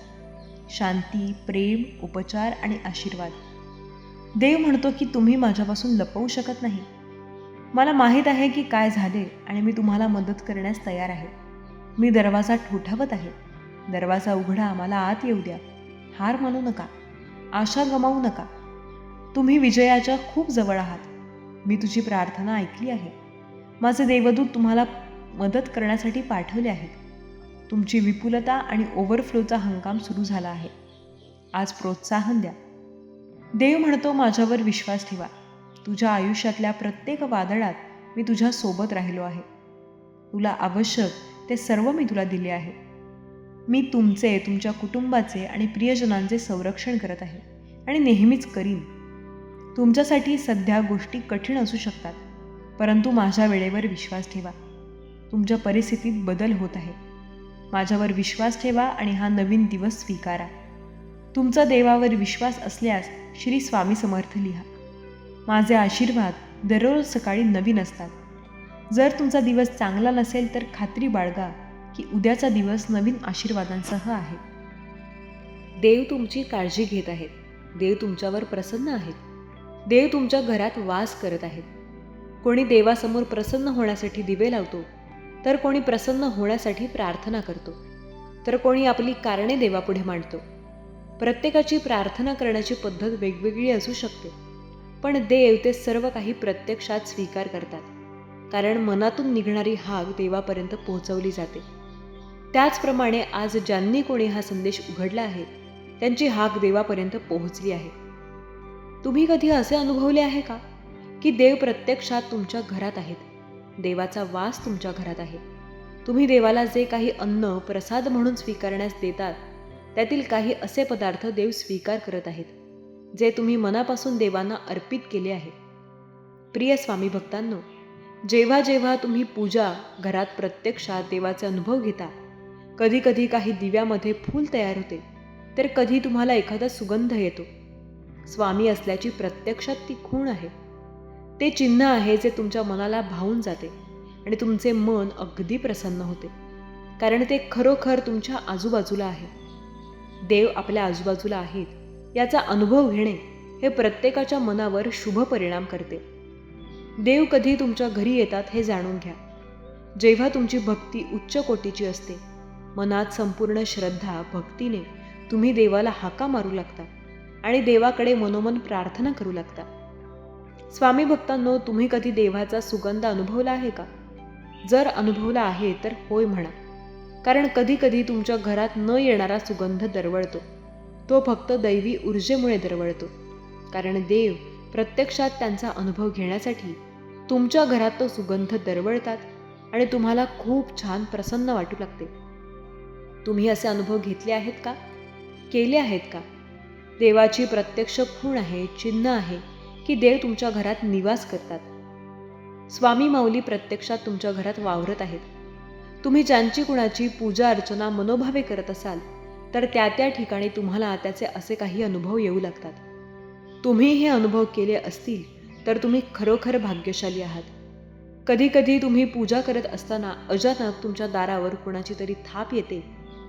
शांती, प्रेम, उपचार आणि आशीर्वाद. देव म्हणतो की तुम्ही माझ्यापासून लपवू शकत नाही. मला माहीत आहे की काय झाले आणि मी तुम्हाला मदत करण्यास तयार आहे. मी दरवाजा ठोठावत आहे. दरवाजा उघडा, मला आत येऊ द्या. हार मानू नका, आशा गमावू नका. तुम्ही विजयाच्या खूप जवळ आहात. मी तुझी प्रार्थना ऐकली आहे. माझे देवदूत तुम्हाला मदत करण्यासाठी पाठवले आहेत. तुमची विपुलता आणि ओव्हरफ्लोचा हंगाम सुरू झाला आहे. आज प्रोत्साहन द्या. देव म्हणतो माझ्यावर विश्वास ठेवा. तुझ्या आयुष्यातल्या प्रत्येक वादळात मी तुझ्या सोबत राहिलो आहे. तुला आवश्यक ते सर्व मी तुला दिले आहे. मी तुमचे, तुमच्या कुटुंबाचे आणि प्रियजनांचे संरक्षण करत आहे आणि नेहमीच करीन. तुमच्यासाठी सध्या गोष्टी कठीण असू शकतात, परंतु माझ्या वेळेवर विश्वास ठेवा. तुमच्या परिस्थितीत बदल होत आहे. माझ्यावर विश्वास ठेवा आणि हा नवीन दिवस स्वीकारा. तुमचा देवावर विश्वास असल्यास श्री स्वामी समर्थ लिहा. माझे आशीर्वाद दररोज सकाळी नवीन असतात. जर तुमचा दिवस चांगला नसेल तर खात्री बाळगा की उद्याचा दिवस नवीन आशीर्वादांसह आहे. देव तुमची काळजी घेत आहेत. देव तुमच्यावर प्रसन्न आहेत. देव तुमच्या घरात वास करत आहेत. कोणी देवासमोर प्रसन्न होण्यासाठी दिवे लावतो, तर कोणी प्रसन्न होण्यासाठी प्रार्थना करतो, तर कोणी आपली कारणे देवापुढे मांडतो. प्रत्येकाची प्रार्थना करण्याची पद्धत वेगवेगळी असू शकते, पण देव ते सर्व काही प्रत्यक्षात स्वीकार करतात, कारण मनातून निघणारी हाक देवापर्यंत पोहोचवली जाते. त्याचप्रमाणे आज ज्यांनी कोणी हा संदेश उघडला आहे त्यांची हाक देवापर्यंत पोहोचली आहे. तुम्ही कधी असे अनुभवले आहे का की देव प्रत्यक्षात तुमच्या घरात आहेत? देवाचा वास तुमच्या घरात आहे. तुम्ही देवाला जे काही अन्न प्रसाद म्हणून स्वीकारण्यास देतात त्यातील काही असे पदार्थ देव स्वीकार करत आहेत, जे तुम्ही मनापासून देवांना अर्पित केले आहे. प्रिय स्वामी भक्तांनो, जेव्हा जेव्हा तुम्ही पूजा घरात प्रत्यक्षात देवाचे अनुभव घेता, कधी कधी काही दिव्यामध्ये फूल तयार होते, तर कधी तुम्हाला एखादा सुगंध येतो. स्वामी असल्याची प्रत्यक्षात ती खूण आहे. ते चिन्ह आहे जे तुमच्या मनाला भावून जाते आणि तुमचे मन अगदी प्रसन्न होते, कारण ते खरोखर तुमच्या आजूबाजूला आहे. देव आपल्या आजूबाजूला आहेत याचा अनुभव घेणे हे प्रत्येकाच्या मनावर शुभ परिणाम करते. देव कधी तुमच्या घरी येतात हे जाणून घ्या. जेव्हा तुमची भक्ती उच्च कोटीची असते, मनात संपूर्ण श्रद्धा, भक्तीने तुम्ही देवाला हाका मारू लागता आणि देवाकडे मनोमन प्रार्थना करू लागता. स्वामी भक्तांनो, तुम्ही कधी देवाचा सुगंध अनुभवला आहे का? जर अनुभवला आहे तर होय म्हणा, कारण कधी कधी तुमच्या घरात न येणारा सुगंध दरवळतो. तो फक्त दैवी ऊर्जेमुळे दरवळतो, कारण देव प्रत्यक्षात त्यांचा अनुभव घेण्यासाठी तुमच्या घरात तो सुगंध दरवळतात आणि तुम्हाला खूप छान प्रसन्न वाटू लागते. तुम्ही असे अनुभव घेतले आहेत का? केले आहेत का? देवाची प्रत्यक्ष खूण आहे, चिन्ह आहे की देव तुमच्या घरात निवास करतात. स्वामी माऊली प्रत्यक्षात तुमच्या घरात वावरत आहेत. तुम्ही ज्यांची कुणाची पूजा अर्चना मनोभावे करत असाल तर त्या त्या ठिकाणी तुम्हाला त्याचे असे काही अनुभव येऊ लागतात. तुम्ही हे अनुभव केले असतील तर तुम्ही खरोखर भाग्यशाली आहात. कधी कधी तुम्ही पूजा करत असताना अचानक तुमच्या दारावर कुणाची तरी थाप येते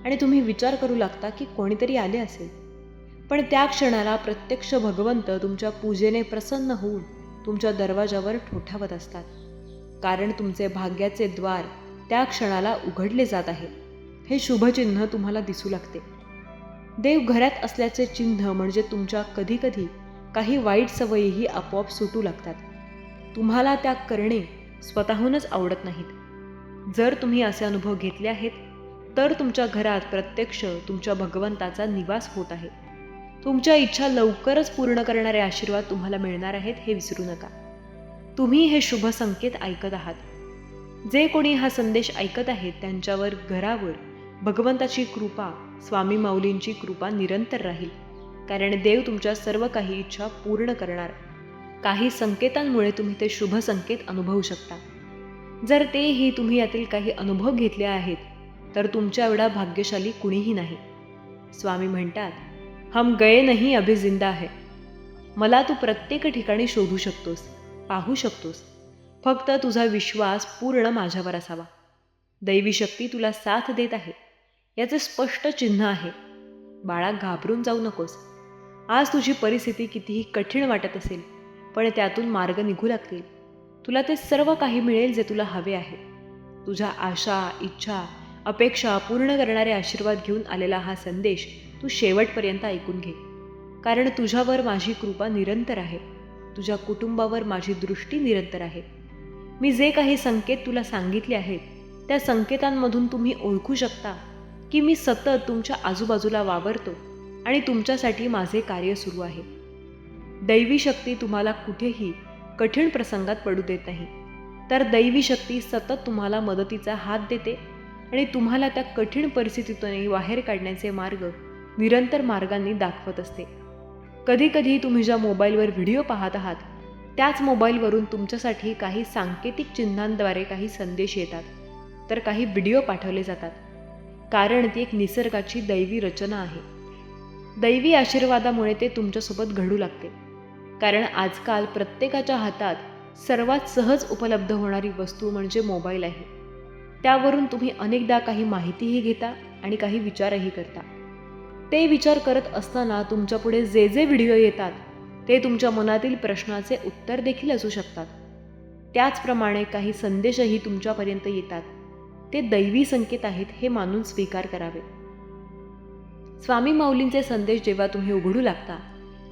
आणि तुम्ही विचार करू लागता की कोणीतरी आले असेल, पण त्या क्षणाला प्रत्यक्ष भगवंत तुमच्या पूजेने प्रसन्न होऊन तुमच्या दरवाजावर ठोठावत असतात, कारण तुमचे भाग्याचे द्वार त्या क्षणाला उघडले जात आहे. हे शुभचिन्ह तुम्हाला दिसू लागते. देव घरात असल्याचे चिन्ह म्हणजे तुमच्या कधी कधी काही वाईट सवयीही आपोआप सुटू लागतात. तुम्हाला त्या करणे स्वतःहूनच आवडत नाहीत. जर तुम्ही असे अनुभव घेतले आहेत तर तुमच्या घरात प्रत्यक्ष तुमच्या भगवंताचा निवास होत आहे. तुमच्या इच्छा लवकरच पूर्ण करणारे आशीर्वाद तुम्हाला मिळणार आहेत हे विसरू नका. तुम्ही हे शुभ संकेत ऐकत आहात. जे कोणी हा संदेश ऐकत आहेत त्यांच्यावर घरावर भगवंताची कृपा, स्वामी माऊलींची कृपा निरंतर राहील, कारण देव तुमच्या सर्व काही इच्छा पूर्ण करणार. काही संकेतांमुळे तुम्ही ते शुभ संकेत अनुभवू शकता. जर तेही तुम्ही यातील काही अनुभव घेतले आहेत तर तुमच्या एवढा भाग्यशाली कुणीही नाही. स्वामी म्हणतात, हम गए नहीं अभी जिंदा है. मला तू प्रत्येक ठिकाणी शोधू शकतोस, पाहू शकतोस. फक्त तुझा विश्वास पूर्ण माझ्यावर असावा. दैवी शक्ती तुला साथ देत आहे याचे स्पष्ट चिन्ह आहे. बाळा, घाबरून जाऊ नकोस. आज तुझी परिस्थिती कितीही कठीण वाटत असेल, पण त्यातून मार्ग निघू लागतील. तुला ते सर्व काही मिळेल जे तुला हवे आहे. तुझ्या आशा, इच्छा, अपेक्षा पूर्ण करणारे आशीर्वाद घेऊन आलेला हा संदेश तू शेवटपर्यंत ऐकून घे. कारण तुझ्यावर माझी कृपा निरंतर आहे. तुझ्या कुटुंबावर माझी दृष्टी निरंतर आहे. मी जे काही संकेत तुला सांगितले आहेत त्या संकेतांमधून तुम्ही ओळखू शकता की मी सतत तुमच्या आजूबाजूला वावरतो आणि तुमच्यासाठी माझे कार्य सुरू आहे. दैवी शक्ती तुम्हाला कुठेही कठीण प्रसंगात पडू देत नाही, तर दैवी शक्ती सतत तुम्हाला मदतीचा हात देते आणि तुम्हाला त्या कठीण परिस्थितीतून बाहेर काढण्याचे मार्ग निरंतर मार्गांनी दाखवत असते. कधीकधी तुम्ही ज्या मोबाईलवर व्हिडिओ पाहत आहात त्याच मोबाईलवरून तुमच्यासाठी काही सांकेतिक चिन्हांद्वारे काही संदेश येतात, तर काही व्हिडिओ पाठवले जातात. कारण ती एक निसर्गाची दैवी रचना आहे. दैवी आशीर्वादामुळे ते तुमच्यासोबत घडू लागते. कारण आजकाल प्रत्येकाच्या हातात सर्वात सहज उपलब्ध होणारी वस्तू म्हणजे मोबाईल आहे. त्यावरून तुम्ही अनेकदा काही माहितीही घेता आणि काही विचारही करता. ते विचार करत असताना तुमच्यापुढे जे जे व्हिडिओ येतात ते तुमच्या मनातील प्रश्नाचे उत्तर देखील असू शकतात. त्याचप्रमाणे काही संदेशही तुमच्यापर्यंत येतात. ते दैवी संकेत आहेत हे मानून स्वीकार करावे. स्वामी माऊलींचे संदेश जेव्हा तुम्ही उघडू लागता,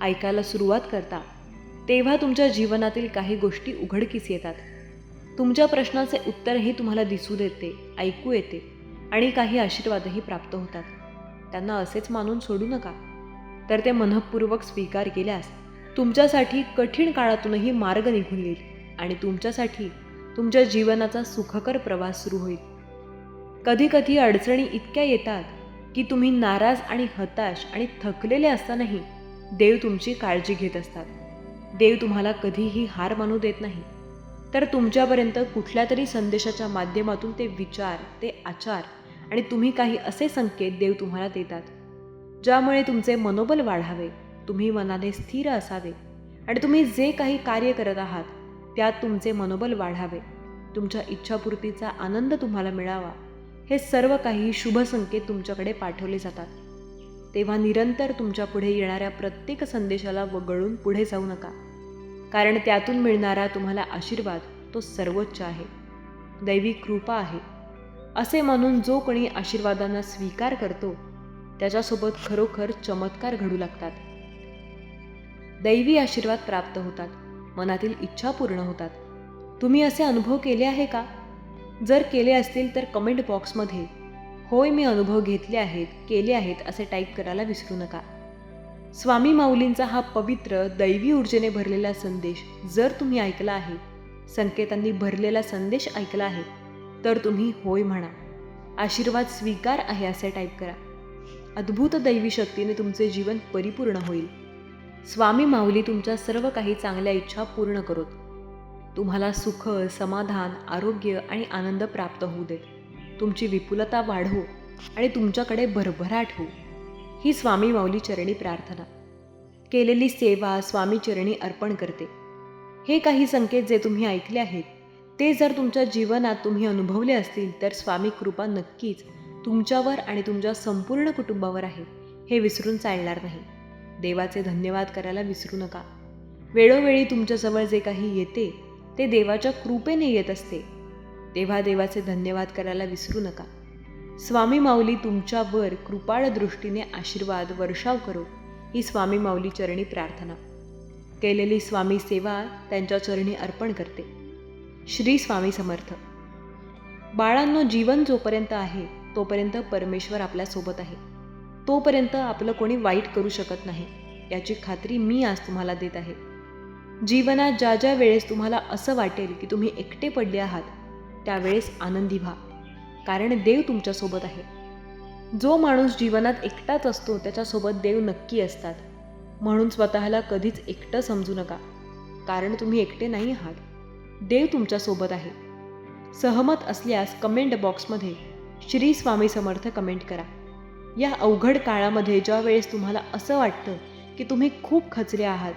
ऐकायला सुरुवात करता, तेव्हा तुमच्या जीवनातील काही गोष्टी उघडकीस येतात. तुमच्या प्रश्नाचे उत्तरही तुम्हाला दिसू देते, ऐकू येते आणि काही आशीर्वादही प्राप्त होतात. त्यांना असेच मानून सोडू नका, तर ते मनःपूर्वक स्वीकार केल्यास तुमच्यासाठी कठीण काळातूनही मार्ग निघून येईल आणि तुमच्यासाठी तुमच्या जीवनाचा सुखकर प्रवास सुरू होईल. कधीकधी अडचणी इतक्या येतात की तुम्ही नाराज आणि हताश आणि थकलेले असतानाही देव तुमची काळजी घेत असतात. देव तुम्हाला कधीही हार मानू देत नाही, तर तुमच्यापर्यंत कुठल्या तरी संदेशाच्या माध्यमातून ते विचार, ते आचार आणि तुम्ही काही असे संकेत देव तुम्हाला देतात, ज्यामुळे तुमचे मनोबल वाढावे, तुम्ही मनाने स्थिर असावे आणि तुम्ही जे काही कार्य करत आहात त्यात तुमचे मनोबल वाढावे, तुमच्या इच्छापूर्तीचा आनंद तुम्हाला मिळावा. हे सर्व काही शुभ संकेत तुमच्याकडे पाठवले जातात. तेव्हा निरंतर तुमच्या पुढे येणाऱ्या प्रत्येक संदेशाला वगळून पुढे जाऊ नका, कारण त्यातून मिळणारा तुम्हाला आशीर्वाद तो सर्वोच्च आहे, दैवी कृपा आहे. असे मानून जो कोणी आशीर्वादांना स्वीकार करतो त्याच्यासोबत खरोखर चमत्कार घडू लागतात. दैवी आशीर्वाद प्राप्त होतात, मनातील इच्छा पूर्ण होतात. तुम्ही असे अनुभव केले आहे का? जर केले असतील तर कमेंट बॉक्समध्ये होय मी अनुभव घेतले आहेत, केले आहेत असे टाईप करायला विसरू नका. स्वामी माऊलींचा हा पवित्र दैवी ऊर्जेने भरलेला संदेश जर तुम्ही ऐकला आहे, संकेतांनी भरलेला संदेश ऐकला आहे, तर तुम्ही होय म्हणा. आशीर्वाद स्वीकार आहे असे टाईप करा. अद्भुत दैवी शक्तीने तुमचे जीवन परिपूर्ण होईल. स्वामी माऊली तुमच्या सर्व काही चांगल्या इच्छा पूर्ण करोत. तुम्हाला सुख, समाधान, आरोग्य आणि आनंद प्राप्त होऊ देत. तुमची विपुलता वाढो आणि तुमच्याकडे भरभराट हो, ही स्वामी माऊली चरणी प्रार्थना. केलेली सेवा स्वामी चरणी अर्पण करते. हे काही संकेत जे तुम्ही ऐकले आहेत ते जर तुमच्या जीवनात तुम्ही अनुभवले असतील तर स्वामी कृपा नक्कीच तुमच्यावर आणि तुमच्या संपूर्ण कुटुंबावर आहे, हे विसरून चालणार नाही. देवाचे धन्यवाद करायला विसरू नका. वेळोवेळी तुमच्याजवळ जे काही येते ते देवाच्या कृपेने येत असते, तेव्हा देवाचे धन्यवाद करायला विसरू नका. स्वामी माऊली तुमच्यावर कृपाळ दृष्टीने आशीर्वाद वर्षाव करो, ही स्वामी माऊली चरणी प्रार्थना. केलेली स्वामी सेवा त्यांच्या चरणी अर्पण करते. श्री स्वामी समर्थ. बाळांनो, जीवन जोपर्यंत आहे तोपर्यंत परमेश्वर आपल्यासोबत आहे. तोपर्यंत आपलं कोणी वाईट करू शकत नाही, याची खात्री मी आज तुम्हाला देत आहे. जीवनात ज्या ज्या वेळेस तुम्हाला असं वाटेल की तुम्ही एकटे पडले आहात, त्यावेळेस आनंदी व्हा, कारण देव तुमच्यासोबत आहे. जो माणूस जीवनात एकटाच असतो त्याच्यासोबत देव नक्की असतात. म्हणून स्वतःला कधीच एकटं समजू नका, कारण तुम्ही एकटे नाही आहात. देव तुमच्यासोबत आहे. सहमत असल्यास कमेंट बॉक्समध्ये श्री स्वामी समर्थ कमेंट करा. या अवघड काळामध्ये ज्या वेळेस तुम्हाला असं वाटतं की तुम्ही खूप खचले आहात,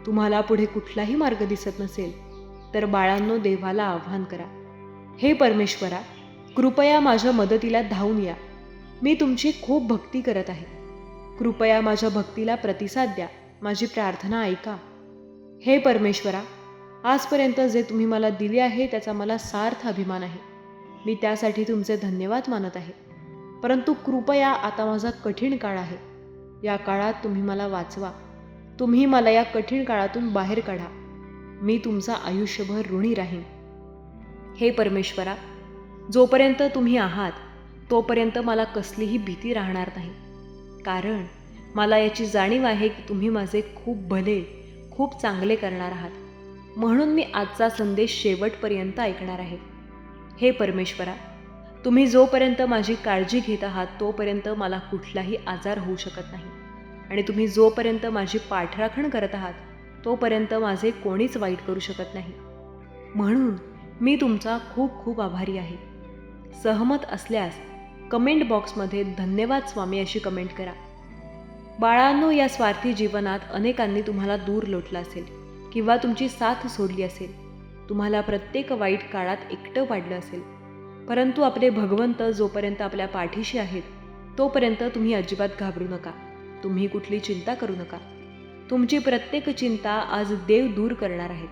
तुम्हाला पुढे कुठलाही मार्ग दिसत नसेल, तर बाळांनो, देवाला आव्हान करा, हे परमेश्वरा, कृपया माझ्या मदतीला धावून या. मी तुमची खूप भक्ती करत आहे. कृपया माझ्या भक्तीला प्रतिसाद द्या. माझी प्रार्थना ऐका. हे परमेश्वरा, आजपर्यंत जे तुम्ही मला दिले आहे त्याचा मला सार्थ अभिमान आहे. मी त्यासाठी तुमचे धन्यवाद मानत आहे. परंतु कृपया आता माझा कठीण काळ आहे. या काळात तुम्ही मला वाचवा. तुम्ही मला या कठीण काळातून बाहेर काढा. मी तुमचा आयुष्यभर ऋणी राहीन. हे परमेश्वरा, जोपर्यंत तुम्ही आहात तोपर्यंत मला कसलीही भीती राहणार नाही. कारण मला याची जाणीव आहे की तुम्ही माझे खूप भले, खूप चांगले करणार आहात. म्हणून मी आजचा संदेश शेवटपर्यंत ऐकणार आहे. हे परमेश्वरा, तुम्ही जोपर्यंत माझी काळजी घेत आहात तोपर्यंत मला कुठलाही आजार होऊ शकत नाही. आणि तुम्ही जोपर्यंत माझी पाठराखण करत आहात तोपर्यंत माझे कोणीच वाईट करू शकत नाही. म्हणून मी तुमचा खूप खूप आभारी आहे. सहमत असल्यास कमेंट बॉक्समध्ये धन्यवाद स्वामी अशी कमेंट करा. बाळांनो, या स्वार्थी जीवनात अनेकांनी तुम्हाला दूर लोटलं असेल किंवा तुमची साथ सोडली असेल. तुम्हाला प्रत्येक वाईट काळात एकटं पाडलं असेल. परंतु आपले भगवंत जोपर्यंत आपल्या पाठीशी आहेत तोपर्यंत तुम्ही अजिबात घाबरू नका. तुम्ही कुठली चिंता करू नका. तुमची प्रत्येक चिंता आज देव दूर करणार आहेत.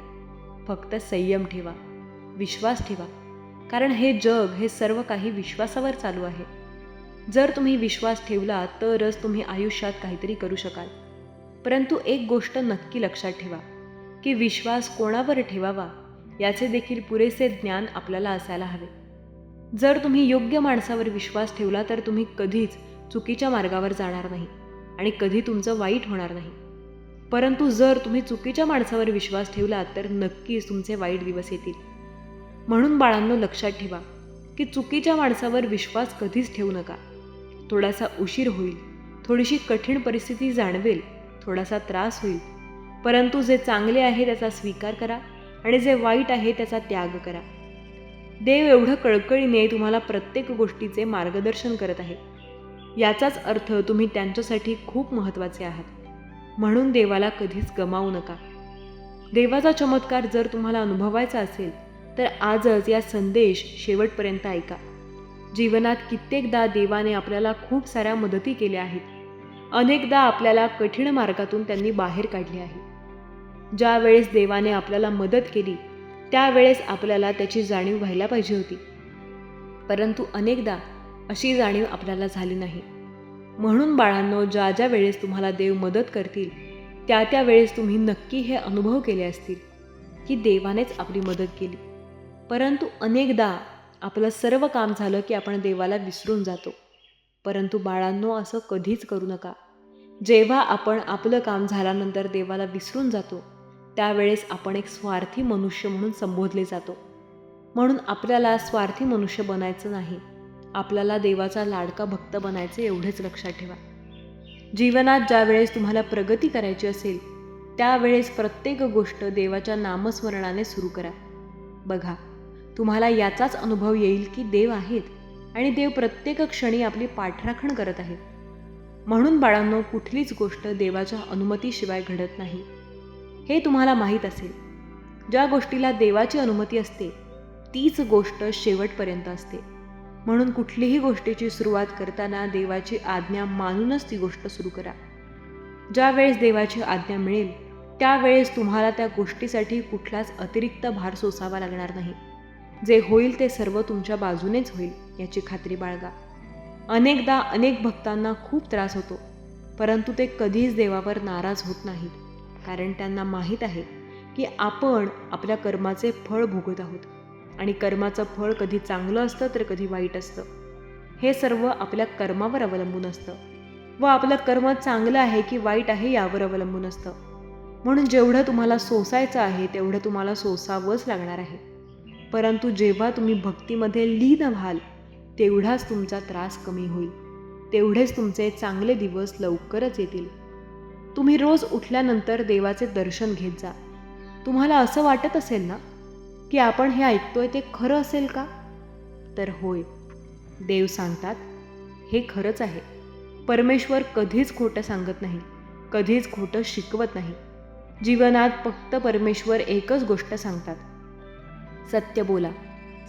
फक्त संयम ठेवा, विश्वास ठेवा. कारण हे जग, हे सर्व काही विश्वासावर चालू आहे. जर तुम्ही विश्वास ठेवला तरच तुम्ही आयुष्यात काहीतरी करू शकाल. परंतु एक गोष्ट नक्की लक्षात ठेवा की विश्वास कोणावर ठेवावा याचे देखील पुरेसे ज्ञान आपल्याला असायला हवे. जर तुम्ही योग्य माणसावर विश्वास ठेवला तर तुम्ही कधीच चुकीच्या मार्गावर जाणार नाही आणि कधी तुमचं वाईट होणार नाही. परंतु जर तुम्ही चुकीच्या माणसावर विश्वास ठेवला तर नक्कीच तुमचे वाईट दिवस येतील. म्हणून बाळांनो, लक्षात ठेवा की चुकीच्या माणसावर विश्वास कधीच ठेवू नका. थोडासा उशीर होईल, थोडीशी कठीण परिस्थिती जाणवेल, थोडासा त्रास होईल, परंतु जे चांगले आहे त्याचा स्वीकार करा आणि जे वाईट आहे त्याचा त्याग करा. देव एवढं कळकळीने तुम्हाला प्रत्येक गोष्टीचे मार्गदर्शन करत आहे. याचाच अर्थ तुम्ही त्यांच्यासाठी खूप महत्त्वाचे आहात. म्हणून देवाला कधीच गमावू नका. देवाचा चमत्कार जर तुम्हाला अनुभवायचा असेल तर आजच या संदेश शेवटपर्यंत ऐका. जीवनात कित्येकदा देवाने आपल्याला खूप साऱ्या मदती केल्या आहेत. अनेकदा आपल्याला कठीण मार्गातून त्यांनी बाहेर काढले आहे. ज्या वेळेस देवाने आपल्याला मदत केली त्यावेळेस आपल्याला त्याची जाणीव व्हायला पाहिजे होती. परंतु अनेकदा अशी जाणीव आपल्याला झाली नाही. म्हणून बाळांनो, ज्या ज्या वेळेस तुम्हाला देव मदत करतील त्या त्या वेळेस तुम्ही नक्की हे अनुभव केले असतील की देवानेच आपली मदत केली. परंतु अनेकदा आपलं सर्व काम झालं की आपण देवाला विसरून जातो. परंतु बाळांनो, असं कधीच करू नका. जेव्हा आपण आपलं काम झाल्यानंतर देवाला विसरून जातो त्यावेळेस आपण एक स्वार्थी मनुष्य म्हणून संबोधले जातो. म्हणून आपल्याला स्वार्थी मनुष्य बनायचं नाही. आपल्याला देवाचा लाडका भक्त बनायचे, एवढेच लक्षात ठेवा. जीवनात ज्या वेळेस तुम्हाला प्रगती करायची असेल त्यावेळेस प्रत्येक गोष्ट देवाच्या नामस्मरणाने सुरू करा. बघा, तुम्हाला याचाच अनुभव येईल की देव आहेत आणि देव प्रत्येक क्षणी आपली पाठराखण करत आहेत. म्हणून बाळांनो, कुठलीच गोष्ट देवाच्या अनुमतीशिवाय घडत नाही, हे तुम्हाला माहीत असेल. ज्या गोष्टीला देवाची अनुमती असते तीच गोष्ट शेवटपर्यंत असते. म्हणून कुठलीही गोष्टीची सुरुवात करताना देवाची आज्ञा मानूनच ती गोष्ट सुरू करा. ज्या वेळेस देवाची आज्ञा मिळेल त्यावेळेस तुम्हाला त्या गोष्टीसाठी कुठलाच अतिरिक्त भार सोसावा लागणार नाही. जे होईल ते सर्व तुमच्या बाजूनेच होईल याची खात्री बाळगा. अनेकदा अनेक भक्तांना खूप त्रास होतो, परंतु ते कधीच देवावर नाराज होत नाहीत. कारण त्यांना माहीत आहे की आपण आपल्या कर्माचे फळ भोगत आहोत आणि कर्माचं फळ कधी चांगलं असतं तर कधी वाईट असतं. हे सर्व आपल्या कर्मावर अवलंबून असतं व आपलं कर्म चांगलं आहे की वाईट आहे यावर अवलंबून असतं. म्हणून जेवढं तुम्हाला सोसायचं आहे तेवढं तुम्हाला सोसावंच लागणार आहे. परंतु जेव्हा तुम्ही भक्तीमध्ये लीन व्हाल तेवढाच तुमचा त्रास कमी होईल, तेवढेच तुमचे चांगले दिवस लवकरच येतील. तुम्ही रोज उठल्यानंतर देवाचे दर्शन घेत जा. तुम्हाला असं वाटत असेल ना की आपण हे ऐकतोय ते खरं असेल का? तर होय, देव सांगतात हे खरंच आहे. परमेश्वर कधीच खोटं सांगत नाही, कधीच खोटं शिकवत नाही. जीवनात फक्त परमेश्वर एकच गोष्ट सांगतात, सत्य बोला,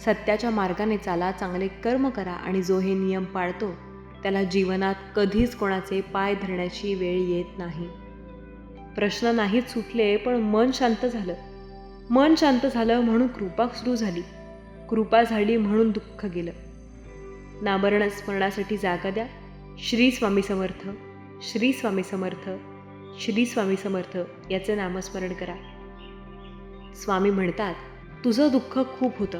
सत्याच्या मार्गाने चाला, चांगले कर्म करा आणि जो हे नियम पाळतो त्याला जीवनात कधीच कोणाचे पाय धरण्याची वेळ येत नाही. प्रश्न नाहीच सुटले, पण मन शांत झालं. मन शांत झालं म्हणून कृपा सुरू झाली. कृपा झाली म्हणून दुःख गेलं. नामरण स्मरणासाठी जागा द्या. श्री स्वामी समर्थ, श्री स्वामी समर्थ, श्री स्वामी समर्थ याचे नामस्मरण करा. स्वामी म्हणतात, तुझं दुःख खूप होतं,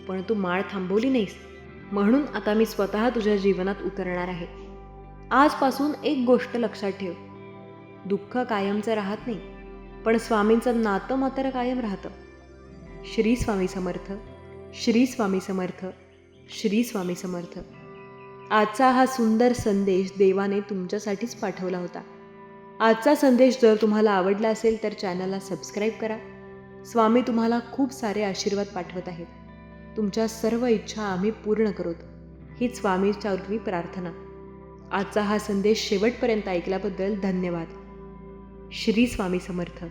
पण तू माळ थांबवली नाहीस, म्हणून आता मी स्वतः तुझ्या जीवनात उतरणार आहे. आजपासून एक गोष्ट लक्षात ठेव, दुःख कायमचं राहत नाही, पण स्वामींचं नातं मात्र कायम राहतं. श्री स्वामी समर्थ, श्री स्वामी समर्थ, श्री स्वामी समर्थ. आजचा हा सुंदर संदेश देवाने तुमच्यासाठीच पाठवला होता. आजचा संदेश जर तुम्हाला आवडला असेल तर चॅनलला सबस्क्राईब करा. स्वामी तुम्हाला खूप सारे आशीर्वाद पाठवत आहेत. तुमच्या सर्व इच्छा आम्ही पूर्ण करूत, हीच स्वामींच्यावरती प्रार्थना. आजचा हा संदेश शेवटपर्यंत ऐकल्याबद्दल धन्यवाद. श्री स्वामी समर्थ.